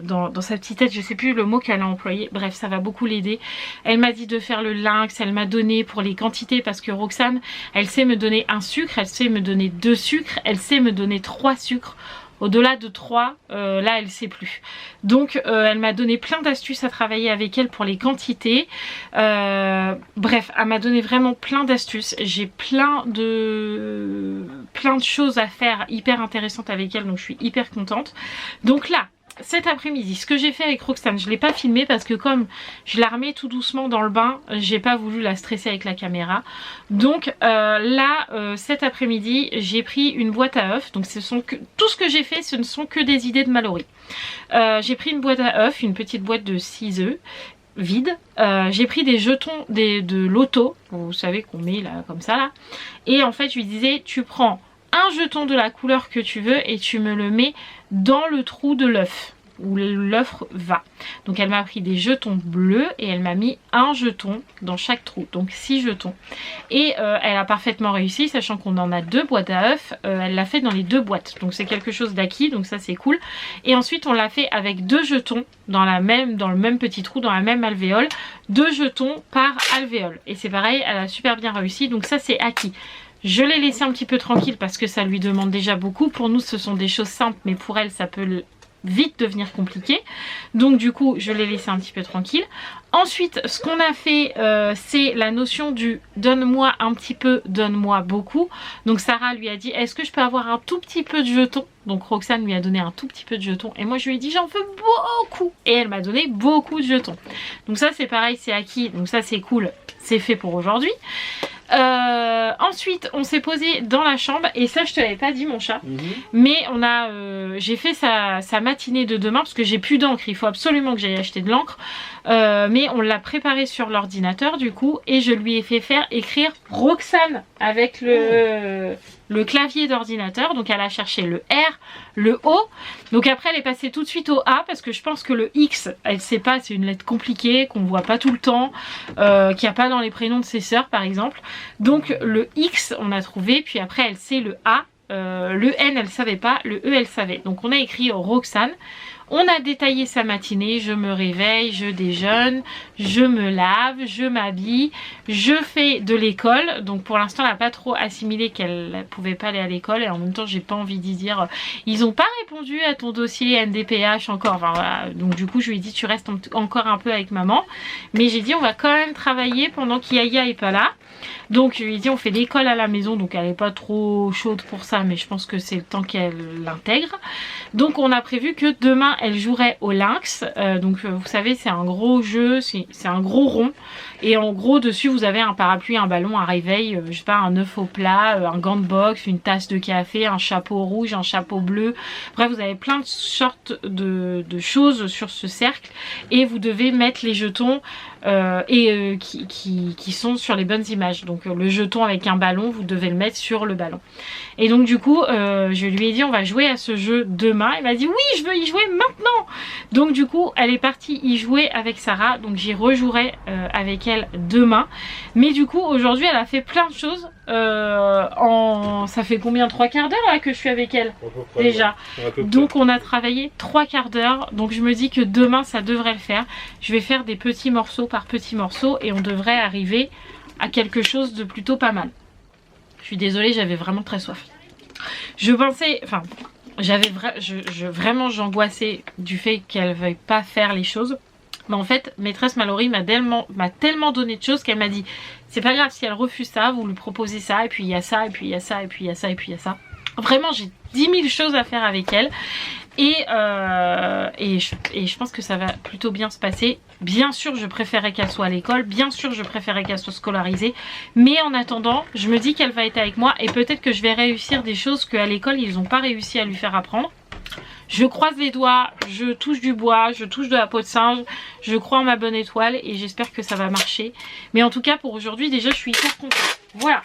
dans sa petite tête, je sais plus le mot qu'elle a employé, bref ça va beaucoup l'aider. Elle m'a dit de faire le lynx, elle m'a donné pour les quantités parce que Roxane, elle sait me donner un sucre, elle sait me donner 2 sucres, elle sait me donner 3 sucres. Au-delà de 3, là elle sait plus. Donc elle m'a donné plein d'astuces à travailler avec elle pour les quantités. Bref, elle m'a donné vraiment plein d'astuces. J'ai plein de choses à faire hyper intéressantes avec elle, donc je suis hyper contente. Donc là, cet après-midi, ce que j'ai fait avec Roxane, je ne l'ai pas filmé parce que comme je la remets tout doucement dans le bain, j'ai pas voulu la stresser avec la caméra. Donc cet après-midi, j'ai pris une boîte à œufs. Donc tout ce que j'ai fait, ce ne sont que des idées de Mallory. J'ai pris une boîte à œufs, une petite boîte de 6 œufs vide. J'ai pris des jetons de loto, vous savez qu'on met là comme ça là. Et en fait, je lui disais, tu prends un jeton de la couleur que tu veux et tu me le mets dans le trou de l'œuf où l'œuf va. Donc elle m'a pris des jetons bleus et elle m'a mis un jeton dans chaque trou, donc 6 jetons. Et elle a parfaitement réussi, sachant qu'on en a 2 boîtes à œufs. Elle l'a fait dans les 2 boîtes, donc c'est quelque chose d'acquis, donc ça c'est cool. Et ensuite on l'a fait avec 2 jetons dans le même petit trou, dans la même alvéole, 2 jetons par alvéole. Et c'est pareil, elle a super bien réussi, donc ça c'est acquis. Je l'ai laissé un petit peu tranquille parce que ça lui demande déjà beaucoup. Pour nous, ce sont des choses simples, mais pour elle, ça peut vite devenir compliqué. Donc du coup, je l'ai laissé un petit peu tranquille. Ensuite, ce qu'on a fait, c'est la notion du donne-moi un petit peu, donne-moi beaucoup. Donc Sarah lui a dit, est-ce que je peux avoir un tout petit peu de jetons? Donc Roxane lui a donné un tout petit peu de jetons. Et moi, je lui ai dit, j'en veux beaucoup. Et elle m'a donné beaucoup de jetons. Donc ça, c'est pareil, c'est acquis. Donc ça, c'est cool. C'est fait pour aujourd'hui. Ensuite on s'est posé dans la chambre et ça je te l'avais pas dit mon chat, mais j'ai fait sa matinée de demain parce que j'ai plus d'encre, il faut absolument que j'aille acheter de l'encre, mais on l'a préparé sur l'ordinateur du coup et je lui ai fait faire écrire Roxane avec le clavier d'ordinateur. Donc elle a cherché le R, le O, donc après elle est passée tout de suite au A parce que je pense que le X elle sait pas, c'est une lettre compliquée qu'on voit pas tout le temps, qu'il n'y a pas dans les prénoms de ses sœurs par exemple. Donc le X on a trouvé, puis après elle sait le A, le N elle savait pas, le E elle savait. Donc on a écrit Roxane. On a détaillé sa matinée, je me réveille, je déjeune, je me lave, je m'habille, je fais de l'école. Donc pour l'instant elle n'a pas trop assimilé qu'elle ne pouvait pas aller à l'école et en même temps j'ai pas envie d'y dire ils n'ont pas répondu à ton dossier NDPH encore. Enfin, voilà. Donc du coup je lui ai dit tu restes encore un peu avec maman. Mais j'ai dit on va quand même travailler pendant qu'Yaya est pas là. Donc je lui ai dit on fait l'école à la maison, donc elle n'est pas trop chaude pour ça mais je pense que c'est le temps qu'elle l'intègre. Donc on a prévu que demain elle jouerait au lynx, donc vous savez c'est un gros jeu, c'est un gros rond et en gros dessus vous avez un parapluie, un ballon, un réveil, je sais pas, un œuf au plat, un gant de boxe, une tasse de café, un chapeau rouge, un chapeau bleu, bref vous avez plein de sortes de choses sur ce cercle et vous devez mettre les jetons qui sont sur les bonnes images. Donc le jeton avec un ballon vous devez le mettre sur le ballon. Et donc du coup je lui ai dit on va jouer à ce jeu demain. Elle m'a dit oui je veux y jouer maintenant. Donc du coup elle est partie y jouer avec Sarah, donc j'y rejouerai avec elle demain. Mais du coup aujourd'hui elle a fait plein de choses Ça fait combien? 3 quarts d'heure là que je suis avec elle déjà. Donc on a travaillé 3 quarts d'heure. Donc je me dis que demain ça devrait le faire. Je vais faire des petits morceaux par petits morceaux et on devrait arriver à quelque chose de plutôt pas mal. Je suis désolée, j'avais vraiment très soif. Je pensais, enfin, vraiment j'angoissais du fait qu'elle ne veuille pas faire les choses. Mais en fait, maîtresse Mallory m'a tellement donné de choses qu'elle m'a dit c'est pas grave si elle refuse ça, vous lui proposez ça, et puis il y a ça, et puis il y a ça, et puis il y a ça, et puis il y a ça. Vraiment, j'ai 10 000 choses à faire avec elle. Et je pense que ça va plutôt bien se passer. Bien sûr, je préférais qu'elle soit à l'école. Bien sûr, je préférais qu'elle soit scolarisée. Mais en attendant, je me dis qu'elle va être avec moi. Et peut-être que je vais réussir des choses qu'à l'école, ils n'ont pas réussi à lui faire apprendre. Je croise les doigts, je touche du bois, je touche de la peau de singe, je crois en ma bonne étoile et j'espère que ça va marcher. Mais en tout cas pour aujourd'hui déjà je suis hyper contente. Voilà.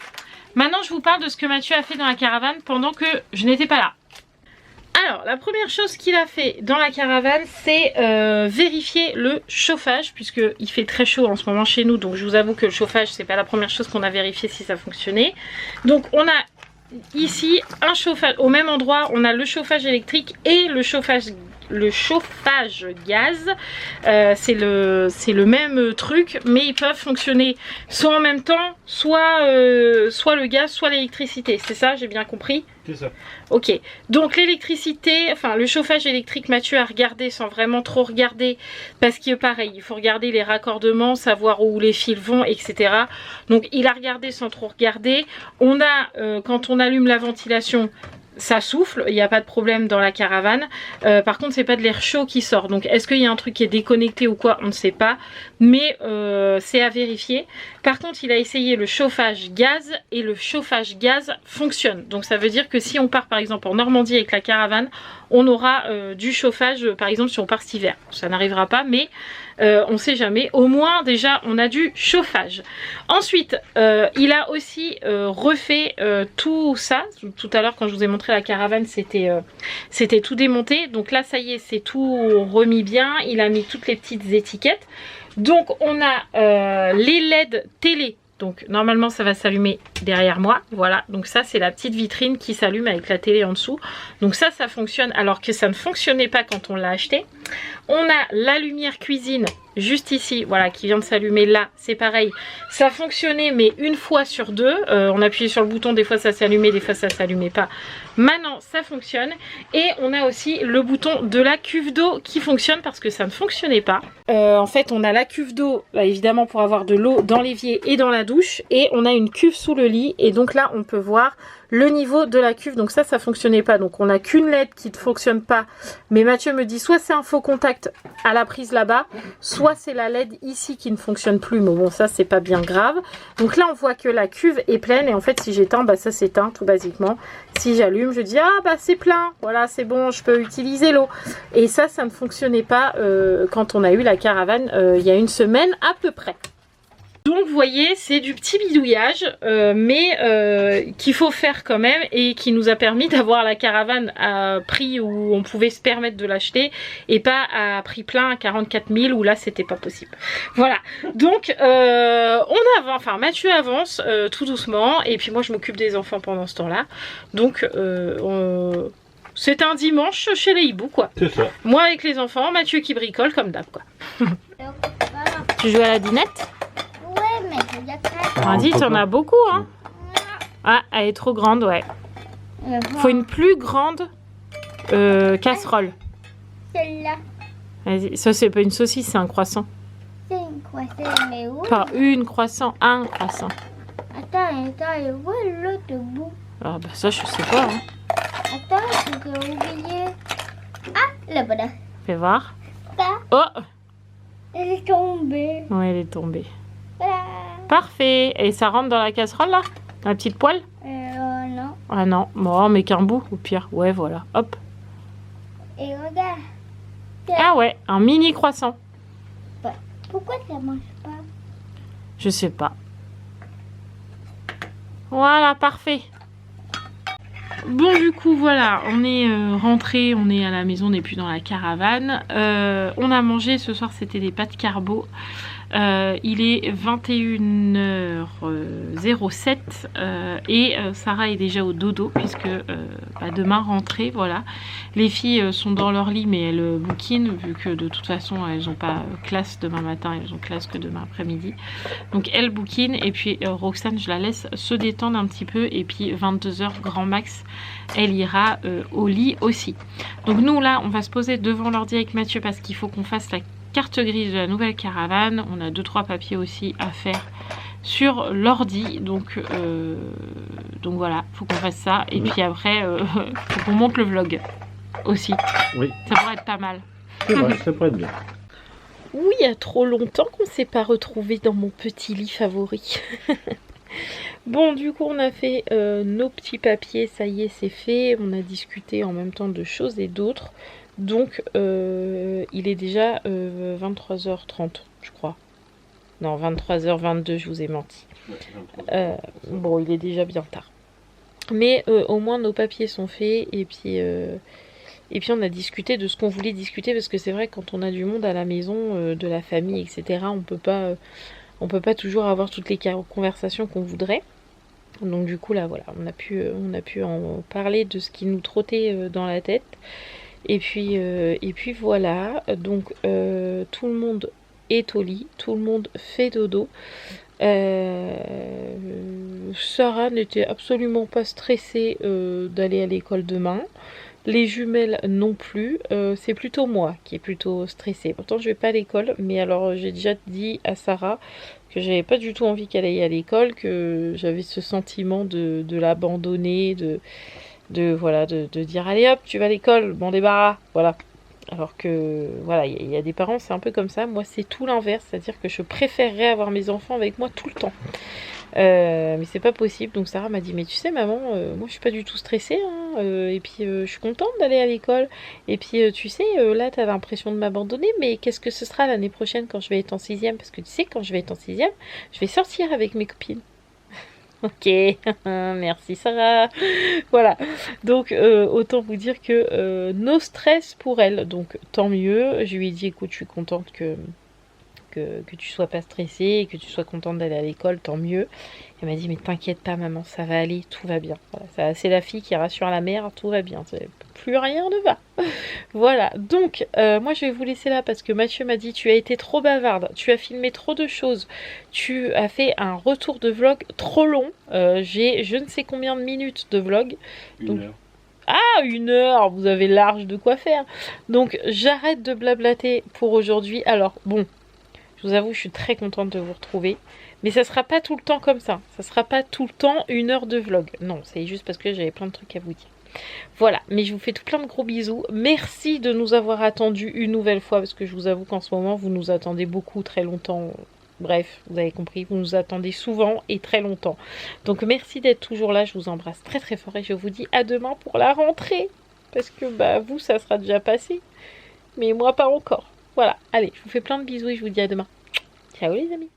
Maintenant je vous parle de ce que Mathieu a fait dans la caravane pendant que je n'étais pas là. Alors la première chose qu'il a fait dans la caravane c'est vérifier le chauffage puisqu'il fait très chaud en ce moment chez nous. Donc je vous avoue que le chauffage c'est pas la première chose qu'on a vérifié si ça fonctionnait. Donc on a ici un chauffage, au même endroit on a le chauffage électrique et le chauffage gaz. C'est le même truc mais ils peuvent fonctionner soit en même temps, soit le gaz, soit l'électricité. C'est ça, j'ai bien compris? C'est ça. Ok, donc l'électricité, enfin le chauffage électrique, Mathieu a regardé sans vraiment trop regarder parce que pareil, il faut regarder les raccordements, savoir où les fils vont, etc. Donc il a regardé sans trop regarder. On a, quand on allume la ventilation, ça souffle, il n'y a pas de problème dans la caravane. Par contre, c'est pas de l'air chaud qui sort. Donc, est-ce qu'il y a un truc qui est déconnecté ou quoi? On ne sait pas. Mais c'est à vérifier. Par contre, il a essayé le chauffage gaz et le chauffage gaz fonctionne. Donc, ça veut dire que si on part par exemple en Normandie avec la caravane, on aura du chauffage, par exemple, si on part cet hiver. Ça n'arrivera pas, mais on ne sait jamais. Au moins, déjà, on a du chauffage. Ensuite, il a aussi refait tout ça. Tout à l'heure, quand je vous ai montré la caravane, c'était tout démonté. Donc là, ça y est, c'est tout remis bien. Il a mis toutes les petites étiquettes. Donc, on a les LED télé. Donc normalement ça va s'allumer derrière moi, voilà, donc ça c'est la petite vitrine qui s'allume avec la télé en dessous. Donc ça fonctionne alors que ça ne fonctionnait pas quand on l'a acheté. On a la lumière cuisine juste ici, voilà, qui vient de s'allumer là, c'est pareil. Ça fonctionnait mais une fois sur deux, on appuyait sur le bouton, des fois ça s'allumait, des fois ça s'allumait pas. Maintenant ça fonctionne et on a aussi le bouton de la cuve d'eau qui fonctionne parce que ça ne fonctionnait pas. En fait on a la cuve d'eau, évidemment pour avoir de l'eau dans l'évier et dans la douche, et on a une cuve sous le lit et donc là on peut voir le niveau de la cuve. Donc ça fonctionnait pas, donc on n'a qu'une LED qui ne fonctionne pas, mais Mathieu me dit soit c'est un faux contact à la prise là-bas, soit c'est la LED ici qui ne fonctionne plus, mais bon ça c'est pas bien grave. Donc là on voit que la cuve est pleine et en fait si j'éteins, bah ça s'éteint tout basiquement. Si j'allume je dis ah bah c'est plein, voilà c'est bon, je peux utiliser l'eau. Et ça ne fonctionnait pas quand on a eu la caravane il y a une semaine à peu près. Donc vous voyez c'est du petit bidouillage mais qu'il faut faire quand même et qui nous a permis d'avoir la caravane à prix où on pouvait se permettre de l'acheter et pas à prix plein à 44 000 où là c'était pas possible. Voilà, donc on avance, enfin Mathieu avance tout doucement et puis moi je m'occupe des enfants pendant ce temps là. Donc c'est un dimanche chez les hiboux quoi. C'est ça. Moi avec les enfants, Mathieu qui bricole comme d'hab quoi. Tu joues à la dinette? Ouais, mais il y a quatre. On dit t'en as beaucoup hein. Ah, elle est trop grande, ouais. Faut une plus grande casserole. Celle-là, Vas-y, ça c'est pas une saucisse, c'est un croissant. c'est une croissante, mais où? Pas une croissant, un croissant. Attends, et où est l'autre bout? Ah bah ça je sais pas. Hein. Attends, j'ai oublié. Ah, là-bas. Fais voir. Ça, Oh, elle est tombée. ouais elle est tombée. Voilà. Parfait. Et ça rentre dans la casserole là? Dans la petite poêle? Non. Ah non, bon mais qu'un bout au pire. Ouais voilà, hop. Et regarde. Ah ouais, un mini croissant. Pourquoi ça mange pas? Je sais pas. Voilà, parfait. Bon du coup voilà, on est rentré, on est à la maison, on n'est plus dans la caravane. On a mangé, ce soir c'était des pâtes carbo. Il est 21h07 et Sarah est déjà au dodo puisque demain rentrée, voilà. Les filles sont dans leur lit mais elles bouquinent vu que de toute façon elles n'ont pas classe demain matin, elles ont classe que demain après-midi. Donc elles bouquinent et puis Roxane je la laisse se détendre un petit peu et puis 22h grand max elle ira au lit aussi. Donc nous là on va se poser devant l'ordi avec Mathieu parce qu'il faut qu'on fasse la carte grise de la nouvelle caravane. On a 2-3 papiers aussi à faire sur l'ordi, donc voilà, faut qu'on fasse ça et puis après faut qu'on monte le vlog aussi. Oui, ça pourrait être pas mal. c'est vrai, ça pourrait être bien. Oui, il y a trop longtemps qu'on ne s'est pas retrouvés dans mon petit lit favori. Bon, du coup on a fait nos petits papiers, ça y est c'est fait. On a discuté en même temps de choses et d'autres. Donc il est déjà 23h30 je crois. Non 23h22 je vous ai menti. Bon il est déjà bien tard. Mais au moins nos papiers sont faits et puis on a discuté de ce qu'on voulait discuter parce que c'est vrai que quand on a du monde à la maison, de la famille etc. on peut pas toujours avoir toutes les conversations qu'on voudrait. Donc du coup là voilà on a pu en parler de ce qui nous trottait dans la tête. Et puis voilà, donc tout le monde est au lit, tout le monde fait dodo. Sarah n'était absolument pas stressée d'aller à l'école demain. Les jumelles non plus. C'est plutôt moi qui est plutôt stressée. Pourtant je vais pas à l'école, mais alors j'ai déjà dit à Sarah que j'avais pas du tout envie qu'elle aille à l'école, que j'avais ce sentiment de l'abandonner, de dire allez hop tu vas à l'école, bon débarras, voilà. Alors que voilà il y a des parents c'est un peu comme ça, moi c'est tout l'inverse, c'est à dire que je préférerais avoir mes enfants avec moi tout le temps, mais c'est pas possible. Donc Sarah m'a dit mais tu sais maman, moi je suis pas du tout stressée hein, et puis je suis contente d'aller à l'école et puis tu sais là t'as l'impression de m'abandonner, mais qu'est-ce que ce sera l'année prochaine quand je vais être en 6e, parce que tu sais quand je vais être en 6e je vais sortir avec mes copines. Ok, merci Sarah. Voilà, donc autant vous dire que no stress pour elle, donc tant mieux. Je lui ai dit écoute je suis contente que tu sois pas stressée et que tu sois contente d'aller à l'école, tant mieux. Elle m'a dit mais t'inquiète pas maman, ça va aller, tout va bien. Voilà, c'est la fille qui rassure la mère, tout va bien, plus rien ne va. Voilà, donc moi je vais vous laisser là parce que Mathieu m'a dit tu as été trop bavarde, tu as filmé trop de choses, tu as fait un retour de vlog trop long, j'ai je ne sais combien de minutes de vlog. Donc, 1 heure. Ah, 1 heure, vous avez large de quoi faire. Donc j'arrête de blablater pour aujourd'hui. Alors bon, je vous avoue je suis très contente de vous retrouver. Mais ça sera pas tout le temps comme ça. Ça sera pas tout le temps 1 heure de vlog. Non, c'est juste parce que j'avais plein de trucs à vous dire. Voilà, mais je vous fais tout plein de gros bisous. Merci de nous avoir attendus une nouvelle fois, parce que je vous avoue qu'en ce moment, vous nous attendez beaucoup, très longtemps. Bref, vous avez compris, vous nous attendez souvent et très longtemps. Donc merci d'être toujours là, je vous embrasse très très fort et je vous dis à demain pour la rentrée. Parce que bah vous, ça sera déjà passé. Mais moi, pas encore. Voilà, allez, je vous fais plein de bisous et je vous dis à demain. Ciao les amis.